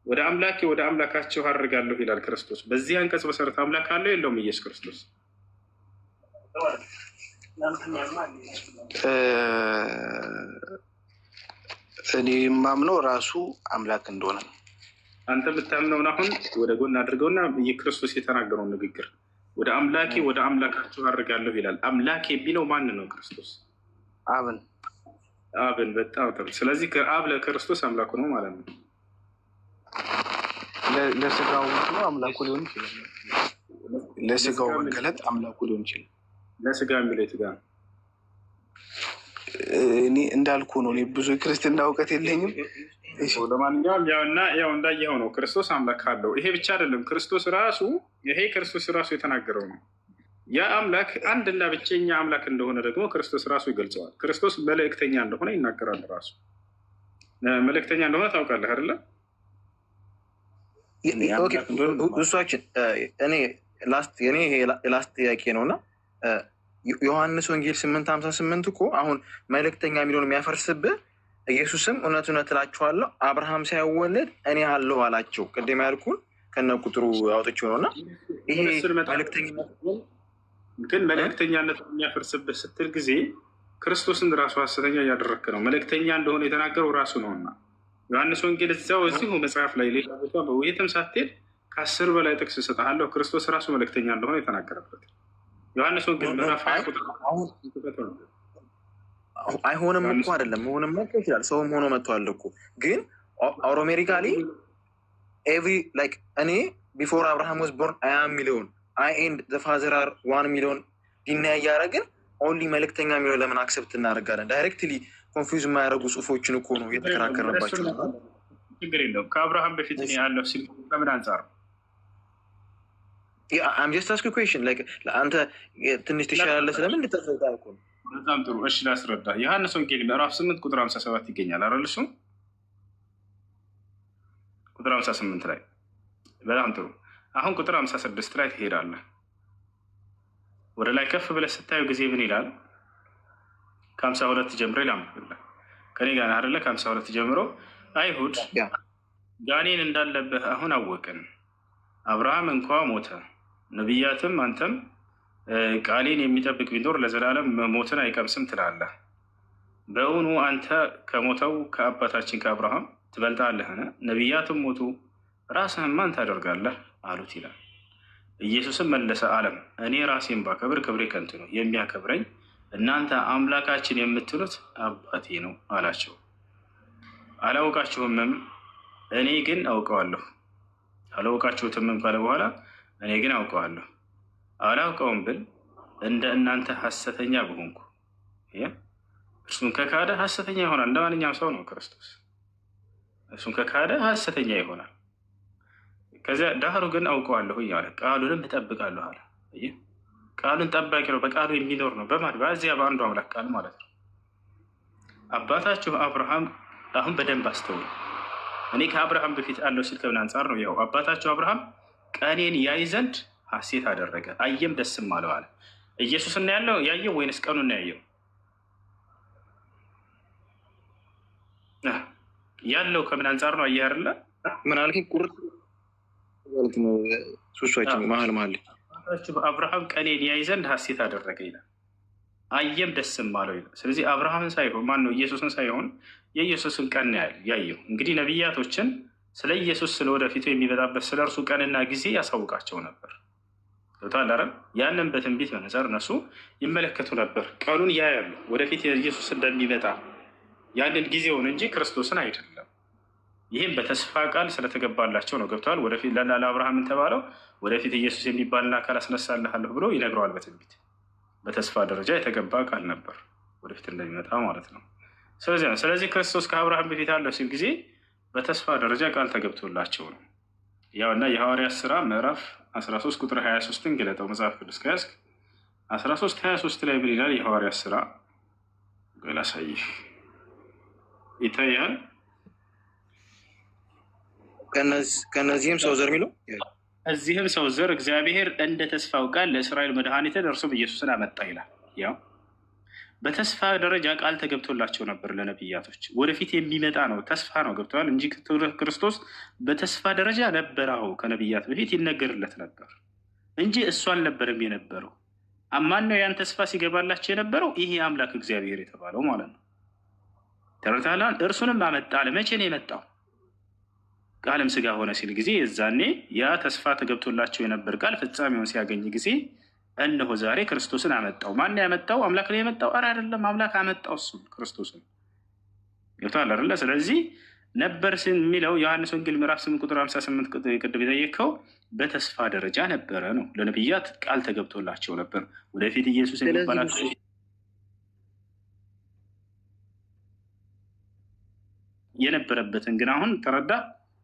ወደ አምላኬ ወደ አምላካቸው አድርጋለሁ ይላል ክርስቶስ። በዚህ አንቀጽ መሰረት አምላክ አለው የለውም ኢየሱስ ክርስቶስ? እኔ የማምነው ራሱ አምላክ እንደሆነ ነው። አንተ የምታምነውን አሁን ወደ ጎን አድርገውና የክርስቶስ የተናገረውን ንግግር ወደ አምላኬ ወደ አምላካቸው አድርጋለሁ ይላል። አምላኬ የሚለው ማን ነው? ክርስቶስ አብን። አብን በጣም ጥሩ። ስለዚህ አብ ለክርስቶስ አምላኩ ነው ማለት ነው። ለስጋው ነው አምላኩ ሊሆን ይችላል። ለስጋው መገለጥ አምላኩ ሊሆን ይችላል። ለስጋ የሚለው የት ጋር ነው? እኔ እንዳልኩ ነው። እኔ ብዙ ክርስትና እውቀት የለኝም። ለማንኛውም ያው እንዳየኸው ነው ክርስቶስ አምላክ አለው። ይሄ ብቻ አይደለም ክርስቶስ ራሱ የተናገረው ነው። ያ አምላክ አንድና ብቸኛ አምላክ እንደሆነ ደግሞ ክርስቶስ ራሱ ይገልጸዋል። ክርስቶስ መልእክተኛ እንደሆነ ይናገራል። ራሱ መልእክተኛ እንደሆነ ታውቃለህ አይደለ? እሷችን እኔ ላስት ጥያቄ ነው እና ዮሐንስ ወንጌል 8:58 እኮ አሁን መልእክተኛ የሚለውን የሚያፈርስብህ ኢየሱስም እውነት እውነት እላችኋለሁ አብርሃም ሳይወለድ እኔ አለሁ አላቸው። ቅድም ያልኩን ከነ ቁጥሩ አውጥቼው ነው እና ይሄ መልእክተኛነት የሚያፈርስብህ ስትል ጊዜ ክርስቶስን ራሱ ሐሰተኛ እያደረክ ነው። መልእክተኛ እንደሆነ የተናገረው ራሱ ነውና ዮሐንስ ወንጌል እዚሁ መጽሐፍ ላይ ሌላ ቦታ በውይይትም ሳትሄድ ከ10 በላይ ጥቅስ እሰጥሃለሁ ክርስቶስ ራሱ መልእክተኛ እንደሆነ የተናገረበት ዮሐንስ ወንጌል ምዕራፍ 20 ቁጥር አይሆንም እኮ አይደለም መሆንም ይችላል። ሰውም ሆኖ መጥቷል እኮ ግን አውሮሜሪካሊ ኤቭሪ ላይክ እኔ ቢፎር አብርሃም ወዝ ቦርን አይ አም ሚሊዮን አይ ኤንድ ዘ ፋዘር አር 1 ሚሊዮን ዲና እያደረግን ኦንሊ መልእክተኛ የሚለው ለምን አክሰፕት እናደርጋለን? ዳይሬክትሊ ኮንፊውዝ የማያደርጉ ጽሁፎችን እኮ ነው እየተከራከረባቸው። ችግር የለውም። ከአብርሃም በፊት ያለው ሲል ከምን አንጻር አም ጀስት አስክ ኩዌሽን ላይክ አንተ ትንሽ ትሻላለህ ስለምን ልታስረዳ እኮ ነው። በጣም ጥሩ እሺ ላስረዳ። ዮሐንስ ወንጌል ምዕራፍ 8 ቁጥር 57 ይገኛል አይደል? እሱ ቁጥር 58 ላይ በጣም ጥሩ። አሁን ቁጥር 56 ላይ ትሄዳለህ። ወደ ላይ ከፍ ብለህ ስታዩ ጊዜ ምን ይላል? ከ52 ጀምሮ ይላል። ከኔ ጋር አይደለ? ከ52 ጀምሮ አይሁድ ጋኔን እንዳለብህ አሁን አወቅን። አብርሃም እንኳ ሞተ፣ ነቢያትም አንተም ቃሌን የሚጠብቅ ቢኖር ለዘላለም ሞትን አይቀምስም ትላለህ። በእውኑ አንተ ከሞተው ከአባታችን ከአብርሃም ትበልጣለህን? ነቢያትም ሞቱ፣ ራስህን ማን ታደርጋለህ አሉት ይላል። ኢየሱስም መለሰ አለም እኔ ራሴን ባከብር ክብሬ ከንቱ ነው፣ የሚያከብረኝ እናንተ አምላካችን የምትሉት አባቴ ነው አላቸው። አላውቃችሁምም፣ እኔ ግን አውቀዋለሁ። አላውቃችሁትም ካለ በኋላ እኔ ግን አውቀዋለሁ። አላውቀውም ብል እንደ እናንተ ሐሰተኛ በሆንኩ። እርሱን ከካደ ሐሰተኛ ይሆናል። እንደ ማንኛውም ሰው ነው ክርስቶስ። እርሱን ከካደ ሐሰተኛ ይሆናል። ከዚያ ዳሩ ግን አውቀዋለሁ አለ፣ ቃሉንም እጠብቃለሁ አለ። ቃሉን ጠባቂ ነው፣ በቃሉ የሚኖር ነው። በማን በዚያ በአንዱ አምላክ ቃል ማለት ነው። አባታችሁ አብርሃም አሁን በደንብ አስተውሉ። እኔ ከአብርሃም በፊት አለው ሲል ከምን አንጻር ነው? ያው አባታችሁ አብርሃም ቀኔን ያይ ዘንድ ሐሴት አደረገ፣ አየም ደስም አለው አለ። ኢየሱስና ያየው ወይንስ ቀኑን ያየው? ያለው ከምን አንጻር ነው? አየህ አይደለ? ምን አልከኝ? ቁርጥ ነው ሱሷችን መሀል አብርሃም ቀኔን ያይ ዘንድ ሐሴት አደረገ ይላል፣ አየም ደስም አለው ይላል። ስለዚህ አብርሃምን ሳይሆን ማን ነው? ኢየሱስን ሳይሆን የኢየሱስን ቀን ያየው። እንግዲህ ነቢያቶችን ስለ ኢየሱስ ስለ ወደፊቱ የሚመጣበት ስለ እርሱ ቀንና ጊዜ ያሳውቃቸው ነበር። ታላረን ያንን በትንቢት መነጽር እነሱ ይመለከቱ ነበር። ቀኑን ያያሉ፣ ወደፊት ኢየሱስ እንደሚመጣ ያንን ጊዜውን እንጂ ክርስቶስን አይደለም። ይህም በተስፋ ቃል ስለተገባላቸው ነው። ገብተዋል። ወደፊት ለአብርሃም ተባለው ወደፊት ኢየሱስ የሚባልን አካል አስነሳልሃለሁ ብሎ ይነግረዋል። በትንቢት በተስፋ ደረጃ የተገባ ቃል ነበር፣ ወደፊት እንደሚመጣ ማለት ነው። ስለዚህ ክርስቶስ ከአብርሃም በፊት አለው ሲል ጊዜ በተስፋ ደረጃ ቃል ተገብቶላቸው ነው። ያው እና የሐዋርያት ስራ ምዕራፍ 13 ቁጥር 23ን ገለጠው መጽሐፍ ቅዱስ ከያዝክ 13:23 ላይ ምን ይላል? የሐዋርያት ስራ ላሳይህ ይታያል። ከነዚህም ሰው ዘር የሚለው እዚህም ሰው ዘር እግዚአብሔር እንደ ተስፋው ቃል ለእስራኤል መድኃኒትን እርሱም ኢየሱስን አመጣ ይላል። ያው በተስፋ ደረጃ ቃል ተገብቶላቸው ነበር ለነቢያቶች። ወደፊት የሚመጣ ነው፣ ተስፋ ነው። ገብተዋል እንጂ ክርስቶስ በተስፋ ደረጃ ነበረው። ከነቢያት በፊት ይነገርለት ነበር እንጂ እሱ አልነበረም የነበረው። ማን ነው ያን ተስፋ ሲገባላቸው የነበረው? ይሄ አምላክ እግዚአብሔር የተባለው ማለት ነው። ተረታላን እርሱንም አመጣ አለ። መቼ ነው የመጣው? ቃልም ስጋ ሆነ ሲል ጊዜ የዛኔ ያ ተስፋ ተገብቶላቸው የነበር ቃል ፍጻሜውን ሲያገኝ ጊዜ እነሆ ዛሬ ክርስቶስን አመጣው። ማን ያመጣው? አምላክ ነው የመጣው? ኧረ አይደለም፣ አምላክ አመጣው እሱን ክርስቶስን። ይወጣል አይደለ? ስለዚህ ነበር የሚለው ዮሐንስ ወንጌል ምዕራፍ 8 ቁጥር 58 ቅድም የጠየቀው በተስፋ ደረጃ ነበረ ነው። ለነቢያት ቃል ተገብቶላቸው ነበር ወደፊት ኢየሱስ የሚባላቸው የነበረበትን ግን አሁን ተረዳ።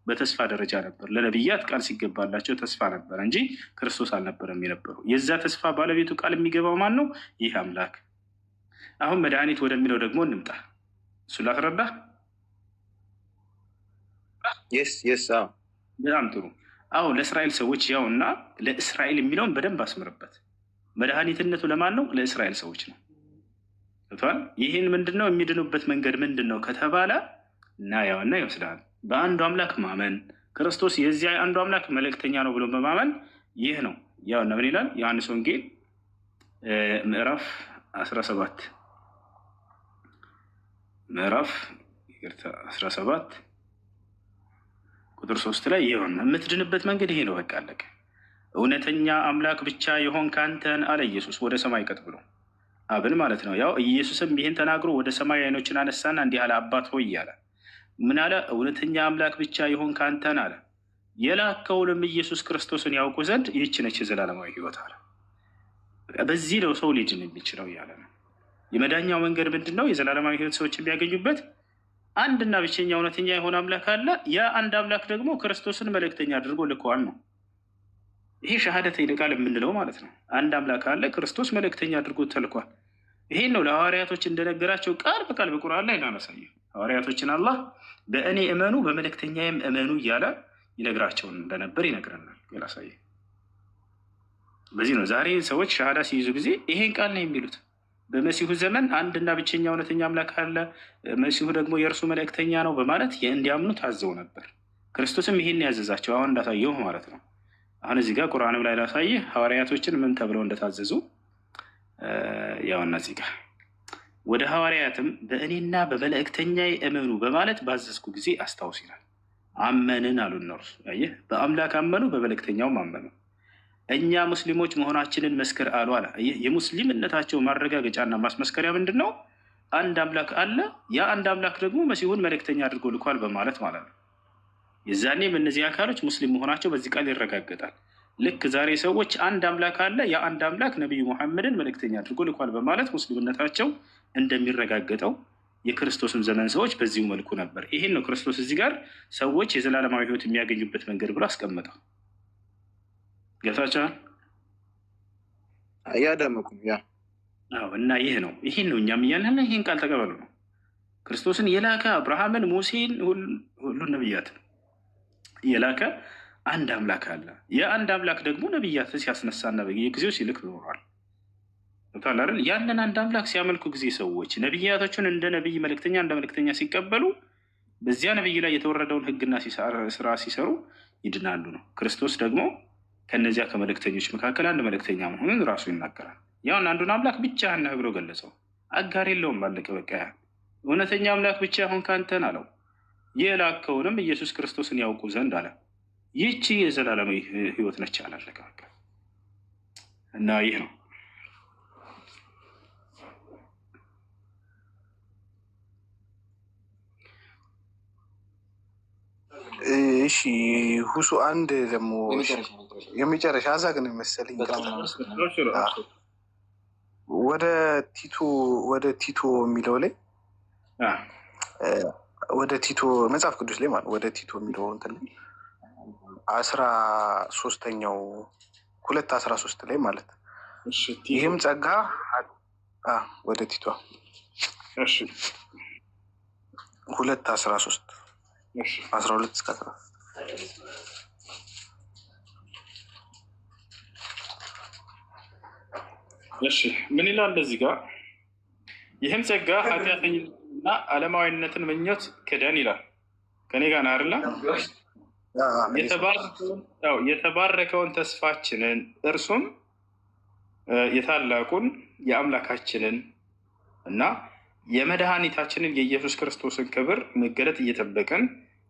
በተስፋ ደረጃ ነበር። ለነቢያት ቃል ሲገባላቸው ተስፋ ነበር እንጂ ክርስቶስ አልነበረም የነበረው። የዛ ተስፋ ባለቤቱ ቃል የሚገባው ማን ነው? ይህ አምላክ። አሁን መድኃኒት ወደሚለው ደግሞ እንምጣ። እሱ ላስረዳ። በጣም ጥሩ። አዎ ለእስራኤል ሰዎች ያው እና ለእስራኤል የሚለውን በደንብ አስምርበት። መድኃኒትነቱ ለማን ነው? ለእስራኤል ሰዎች ነው። ይህን ምንድነው የሚድኑበት መንገድ ምንድን ነው ከተባለ እና ያውና ይወስዳል በአንዱ አምላክ ማመን፣ ክርስቶስ የዚያ አንዱ አምላክ መልእክተኛ ነው ብሎ በማመን ይህ ነው። ያው ምን ይላል? ዮሐንስ ወንጌል ምዕራፍ 17 ቁጥር 3 ላይ ይሆን የምትድንበት መንገድ ይሄ ነው። በቃ አለቀ። እውነተኛ አምላክ ብቻ የሆን ካንተን አለ ኢየሱስ ወደ ሰማይ ቀጥ ብሎ አብን ማለት ነው። ያው ኢየሱስም ይህን ተናግሮ ወደ ሰማይ ዓይኖችን አነሳና እንዲህ አለ፣ አባት ሆይ አለ። ምን አለ? እውነተኛ አምላክ ብቻ የሆን ካንተን አለ የላከውንም ኢየሱስ ክርስቶስን ያውቁ ዘንድ ይህች ነች የዘላለማዊ ሕይወት አለ። በዚህ ነው ሰው ሊድን የሚችለው እያለ ነው። የመዳኛው መንገድ ምንድን ነው? የዘላለማዊ ሕይወት ሰዎች የሚያገኙበት አንድና ብቸኛ እውነተኛ የሆነ አምላክ አለ። ያ አንድ አምላክ ደግሞ ክርስቶስን መልእክተኛ አድርጎ ልከዋል ነው። ይሄ ሸሃደተይን ቃል የምንለው ማለት ነው። አንድ አምላክ አለ፣ ክርስቶስ መልእክተኛ አድርጎ ተልኳል። ይሄን ነው ለሐዋርያቶች እንደነገራቸው ቃል በቃል በቁርአን ላይ እናነሳየው። ሐዋርያቶችን አላህ በእኔ እመኑ በመልእክተኛዬም እመኑ እያለ ይነግራቸው እንደነበር ይነግረናል። ላሳየ በዚህ ነው ዛሬ ሰዎች ሸሃዳ ሲይዙ ጊዜ ይሄን ቃል ነው የሚሉት። በመሲሁ ዘመን አንድና ብቸኛ እውነተኛ አምላክ አለ፣ መሲሁ ደግሞ የእርሱ መልእክተኛ ነው በማለት እንዲያምኑ ታዘው ነበር። ክርስቶስም ይሄን ያዘዛቸው አሁን እንዳሳየው ማለት ነው። አሁን እዚህ ጋር ቁርአንም ላይ ላሳየ ሐዋርያቶችን ምን ተብለው እንደታዘዙ ያውና እዚህ ጋር ወደ ሐዋርያትም በእኔና በመልእክተኛዬ እመኑ በማለት ባዘዝኩ ጊዜ አስታውስ ይላል። አመንን አሉ እነርሱ። አየህ፣ በአምላክ አመኑ፣ በመልእክተኛውም አመኑ። እኛ ሙስሊሞች መሆናችንን መስክር አሉ አለ። አየህ፣ የሙስሊምነታቸው ማረጋገጫና ማስመስከሪያ ምንድን ነው? አንድ አምላክ አለ፣ ያ አንድ አምላክ ደግሞ መሲሁን መልእክተኛ አድርጎ ልኳል በማለት ማለት ነው። የዛኔም እነዚህ አካሎች ሙስሊም መሆናቸው በዚህ ቃል ይረጋገጣል። ልክ ዛሬ ሰዎች አንድ አምላክ አለ፣ ያ አንድ አምላክ ነቢዩ ሙሐመድን መልእክተኛ አድርጎ ልኳል በማለት ሙስሊምነታቸው እንደሚረጋገጠው የክርስቶስን ዘመን ሰዎች በዚሁ መልኩ ነበር። ይሄን ነው ክርስቶስ እዚህ ጋር ሰዎች የዘላለማዊ ሕይወት የሚያገኙበት መንገድ ብሎ አስቀምጠው። ገብታችኋል? እያዳመኩ ያ እና ይህ ነው ይህን ነው እኛም እያለን ይህን ቃል ተቀበሉ ነው። ክርስቶስን የላከ አብርሃምን፣ ሙሴን፣ ሁሉን ነቢያትን የላከ አንድ አምላክ አለ። የአንድ አምላክ ደግሞ ነቢያትን ሲያስነሳና በየጊዜው ሲልክ ኖሯል። አይደል? ያንን አንድ አምላክ ሲያመልኩ ጊዜ ሰዎች ነቢያቶችን እንደ ነቢይ መልእክተኛ እንደ መልእክተኛ ሲቀበሉ በዚያ ነቢይ ላይ የተወረደውን ሕግና ስራ ሲሰሩ ይድናሉ ነው። ክርስቶስ ደግሞ ከነዚያ ከመልእክተኞች መካከል አንድ መልእክተኛ መሆኑን ራሱ ይናገራል። ያውን አንዱን አምላክ ብቻህን ነህ ብሎ ገለጸው። አጋር የለውም። ባለቀ በቃ እውነተኛ አምላክ ብቻህን ካንተን አለው። የላከውንም ኢየሱስ ክርስቶስን ያውቁ ዘንድ አለ። ይህቺ የዘላለማዊ ሕይወት ነች አላለቀ በቃ። እና ይህ ነው እሺ ሁሱ አንድ ደግሞ የመጨረሻ አዛ ግን መሰለኝ ወደ ቲቶ የሚለው ላይ ወደ ቲቶ መጽሐፍ ቅዱስ ላይ ማለት ወደ ቲቶ የሚለው እንትን ላይ 13ኛው 2:13 ላይ ማለት ይህም ጸጋ ወደ ቲቶ 2:13 12-14 እሺ ምን ይላል እዚህ ጋር? ይህም ጸጋ ኃጢአተኝነትና ዓለማዊነትን ምኞት ክደን ይላል። ከኔ ጋር ነው አይደለ? የተባረከውን ተስፋችንን እርሱም የታላቁን የአምላካችንን እና የመድኃኒታችንን የኢየሱስ ክርስቶስን ክብር መገለጥ እየጠበቅን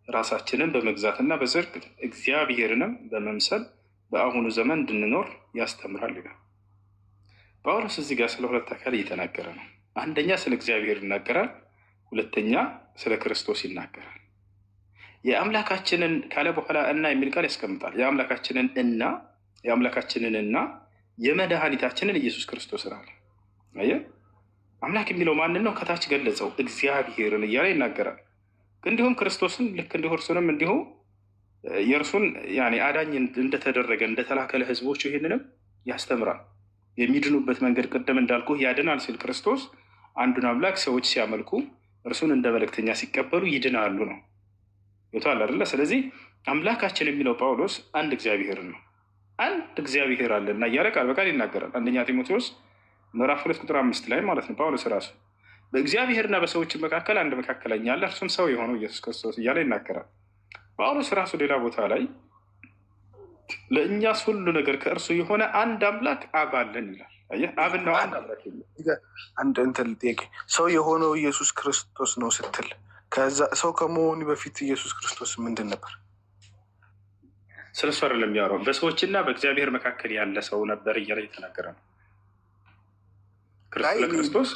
ራሳችንን በመግዛትና በጽድቅ እግዚአብሔርንም በመምሰል በአሁኑ ዘመን እንድንኖር ያስተምራል ይላል ጳውሎስ። እዚህ ጋር ስለ ሁለት አካል እየተናገረ ነው። አንደኛ ስለ እግዚአብሔር ይናገራል፣ ሁለተኛ ስለ ክርስቶስ ይናገራል። የአምላካችንን ካለ በኋላ እና የሚል ቃል ያስቀምጣል። የአምላካችንን እና የመድኃኒታችንን ኢየሱስ ክርስቶስን አለ። አየህ፣ አምላክ የሚለው ማንን ነው? ከታች ገለጸው፣ እግዚአብሔርን እያለ ይናገራል። እንዲሁም ክርስቶስን ልክ እንዲሁ እርሱንም እንዲሁ የእርሱን አዳኝ እንደተደረገ እንደተላከለ ህዝቦቹ ይህንንም ያስተምራል። የሚድኑበት መንገድ ቅድም እንዳልኩ ያድናል ሲል ክርስቶስ አንዱን አምላክ ሰዎች ሲያመልኩ እርሱን እንደ መልእክተኛ ሲቀበሉ ይድናሉ ነው። ይቷል አይደለ? ስለዚህ አምላካችን የሚለው ጳውሎስ አንድ እግዚአብሔርን ነው። አንድ እግዚአብሔር አለና እያለ ቃል በቃል ይናገራል። አንደኛ ጢሞቴዎስ ምዕራፍ 2:5 ላይ ማለት ነው። ጳውሎስ ራሱ በእግዚአብሔርና በሰዎች መካከል አንድ መካከለኛ አለ፣ እርሱም ሰው የሆነው ኢየሱስ ክርስቶስ እያለ ይናገራል። ጳውሎስ ራሱ ሌላ ቦታ ላይ ለእኛስ ሁሉ ነገር ከእርሱ የሆነ አንድ አምላክ አብ አለን ይላል። አብና አንድ አምላክ አንድ እንትን ጥያቄ፣ ሰው የሆነው ኢየሱስ ክርስቶስ ነው ስትል ከዛ ሰው ከመሆኑ በፊት ኢየሱስ ክርስቶስ ምንድን ነበር? ስለሱ አይደለም የሚያወራው፣ በሰዎችና በእግዚአብሔር መካከል ያለ ሰው ነበር እያለ እየተናገረ ነው። ክርስቶስ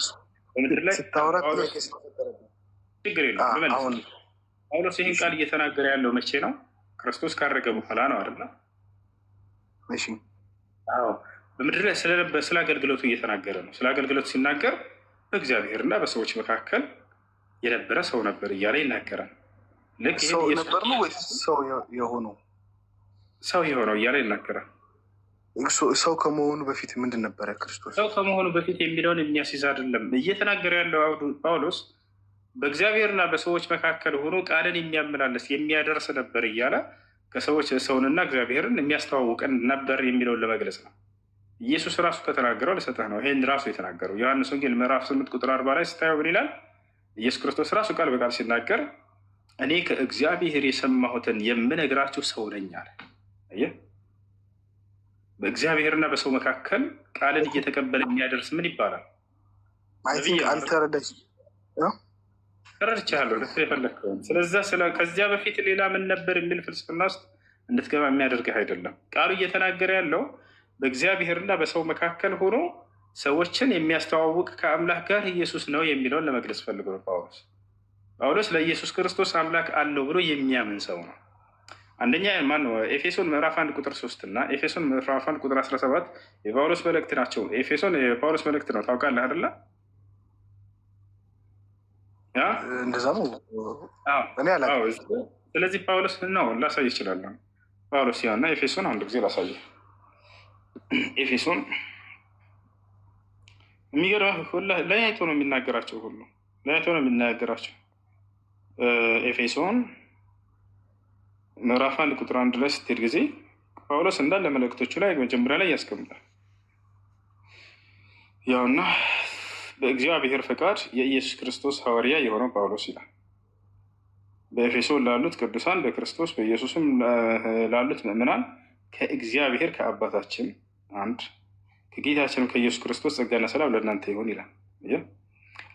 በምድር ላይ ስታወራ ችግር የለውም። ጳውሎስ ይህን ቃል እየተናገረ ያለው መቼ ነው? ክርስቶስ ካረገ በኋላ ነው አይደለ? በምድር ላይ ስለ አገልግሎቱ እየተናገረ ነው። ስለ አገልግሎቱ ሲናገር በእግዚአብሔርና በሰዎች መካከል የነበረ ሰው ነበር እያለ ይናገራል። ሰው ነበር ነው ወይስ ሰው የሆነው እያለ ይናገራል። ሰው ከመሆኑ በፊት ምንድን ነበረ ክርስቶስ? ሰው ከመሆኑ በፊት የሚለውን የሚያስይዝ አይደለም እየተናገረ ያለው ጳውሎስ። በእግዚአብሔርና በሰዎች መካከል ሆኖ ቃልን የሚያመላለስ የሚያደርስ ነበር እያለ ከሰዎች ሰውንና እግዚአብሔርን የሚያስተዋውቀን ነበር የሚለውን ለመግለጽ ነው። ኢየሱስ ራሱ ከተናገረው ልሰጠህ ነው። ይህን ራሱ የተናገረው ዮሐንስ ወንጌል ምዕራፍ 8:40 ላይ ስታየው ምን ይላል? ኢየሱስ ክርስቶስ ራሱ ቃል በቃል ሲናገር እኔ ከእግዚአብሔር የሰማሁትን የምነግራችሁ ሰው ነኝ አለ። አየህ፣ በእግዚአብሔርና በሰው መካከል ቃልን እየተቀበለ የሚያደርስ ምን ይባላል? ተረድቻለሁ የፈለግከውን። ስለዛ ከዚያ በፊት ሌላ ምን ነበር የሚል ፍልስፍና ውስጥ እንድትገባ የሚያደርግህ አይደለም። ቃሉ እየተናገረ ያለው በእግዚአብሔርና በሰው መካከል ሆኖ ሰዎችን የሚያስተዋውቅ ከአምላክ ጋር ኢየሱስ ነው የሚለውን ለመግለጽ ፈልጎ ነው ጳውሎስ ለኢየሱስ ክርስቶስ አምላክ አለው ብሎ የሚያምን ሰው ነው። አንደኛ ማነው? ኤፌሶን ምዕራፍ 1:3 እና ኤፌሶን ምዕራፍ 1:17 የጳውሎስ መልእክት ናቸው። ኤፌሶን የጳውሎስ መልእክት ነው። ታውቃለህ አይደለ? እንደዛ ነው። ስለዚህ ጳውሎስ ነው ላሳይ ይችላለሁ። ጳውሎስ ያውና ኤፌሶን አንድ ጊዜ ላሳይ። ኤፌሶን የሚገርምህ ሁላ ለያይቶ ነው የሚናገራቸው፣ ሁሉ ለያይቶ ነው የሚናገራቸው። ኤፌሶን ምዕራፍ 1 ቁጥር 1 ላይ ስትሄድ ጊዜ ጳውሎስ እንዳለ መልእክቶቹ ላይ መጀመሪያ ላይ ያስቀምጣል። ያውና በእግዚአብሔር ፈቃድ የኢየሱስ ክርስቶስ ሐዋርያ የሆነው ጳውሎስ ይላል። በኤፌሶን ላሉት ቅዱሳን በክርስቶስ በኢየሱስም ላሉት ምእምናን ከእግዚአብሔር ከአባታችን አንድ ከጌታችንም ከኢየሱስ ክርስቶስ ጸጋና ሰላም ለእናንተ ይሁን ይላል።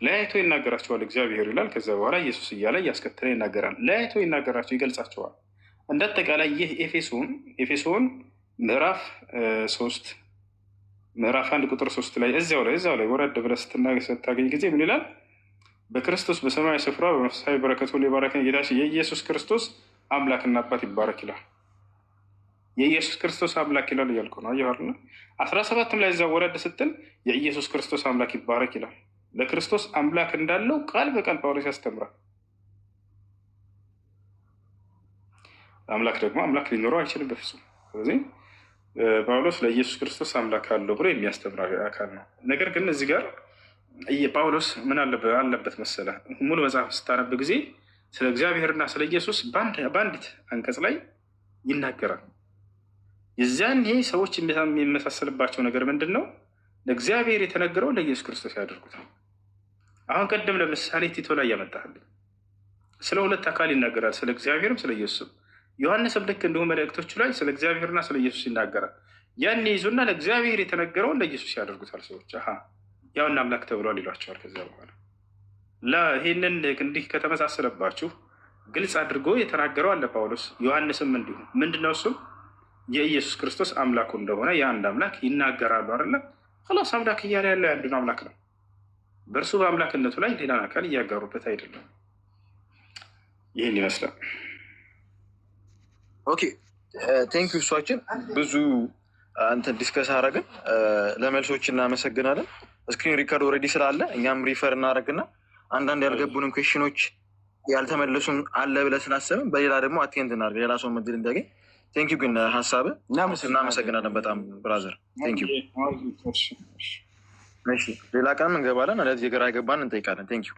ለያይቶ ይናገራቸዋል እግዚአብሔር ይላል። ከዛ በኋላ ኢየሱስ እያለ እያስከተለ ይናገራል። ለያይቶ ይናገራቸው ይገልጻቸዋል። እንደ አጠቃላይ ይህ ኤፌሶን ምዕራፍ 3 ምዕራፍ 1 ቁጥር 3 ላይ እዚያው ላይ ወረድ ብለህ ስታገኝ ጊዜ ምን ይላል? በክርስቶስ በሰማያዊ ስፍራ በመንፈሳዊ በረከቱ የባረከን ጌታችን የኢየሱስ ክርስቶስ አምላክና አባት ይባረክ ይላል። የኢየሱስ ክርስቶስ አምላክ ይላል እያልኩ ነው። አየሁ አይደል? 17ም ላይ እዚያው ወረድ ስትል የኢየሱስ ክርስቶስ አምላክ ይባረክ ይላል። ለክርስቶስ አምላክ እንዳለው ቃል በቃል ጳውሎስ ያስተምራል። አምላክ ደግሞ አምላክ ሊኖረው አይችልም በፍጹም። ስለዚህ ጳውሎስ ለኢየሱስ ክርስቶስ አምላክ አለው ብሎ የሚያስተምር አካል ነው። ነገር ግን እዚህ ጋር ጳውሎስ ምን አለበት መሰለ፣ ሙሉ መጽሐፍ ስታነብ ጊዜ ስለ እግዚአብሔርና ስለ ኢየሱስ በአንዲት አንቀጽ ላይ ይናገራል። የዚያን ይሄ ሰዎች የሚመሳሰልባቸው ነገር ምንድን ነው? ለእግዚአብሔር የተነገረው ለኢየሱስ ክርስቶስ ያደርጉታል። አሁን ቀደም ለምሳሌ ቲቶ ላይ ያመጣልኝ ስለ ሁለት አካል ይናገራል፣ ስለ እግዚአብሔርም ስለ ኢየሱስም። ዮሐንስም ልክ እንዲሁም መልእክቶቹ ላይ ስለ እግዚአብሔርና ስለ ኢየሱስ ይናገራል። ያን ይዙና ለእግዚአብሔር የተነገረውን ለኢየሱስ ያደርጉታል ሰዎች። ያውና አምላክ ተብሏል ይሏቸዋል። ከዚያ በኋላ ይህንን እንዲህ ከተመሳሰለባችሁ ግልጽ አድርጎ የተናገረው አለ ጳውሎስ። ዮሐንስም እንዲሁ ምንድነው እሱም የኢየሱስ ክርስቶስ አምላኩ እንደሆነ የአንድ አምላክ ይናገራሉ አይደለ? ላስ አምላክ እያለ ያለ አንዱን አምላክ ነው። በእርሱ በአምላክነቱ ላይ ሌላን አካል እያጋሩበት አይደለም። ይህን ይመስላል። ኦኬ ቴንክ ዩ። እሷችን ብዙ አንተን ዲስከስ አደረግን። ለመልሶች እናመሰግናለን። ስክሪን ሪከርድ ኦልሬዲ ስላለ እኛም ሪፈር እናደርግና አንዳንድ ያልገቡንም ኩዌሽኖች ያልተመለሱን አለ ብለህ ስላሰብን በሌላ ደግሞ አቴንት እናድርግ፣ ሌላ ሰው መድል እንዲያገኝ። ቴንክ ዩ። ግን ሀሳብ እናመሰግናለን በጣም ብራዘር። ቴንክ ዩ። እሺ ሌላ ቀንም እንገባለን። እንደዚህ የግራ የገባን እንጠይቃለን። ቴንክ ዩ።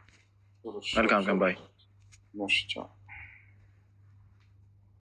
መልካም ቀን ባይ።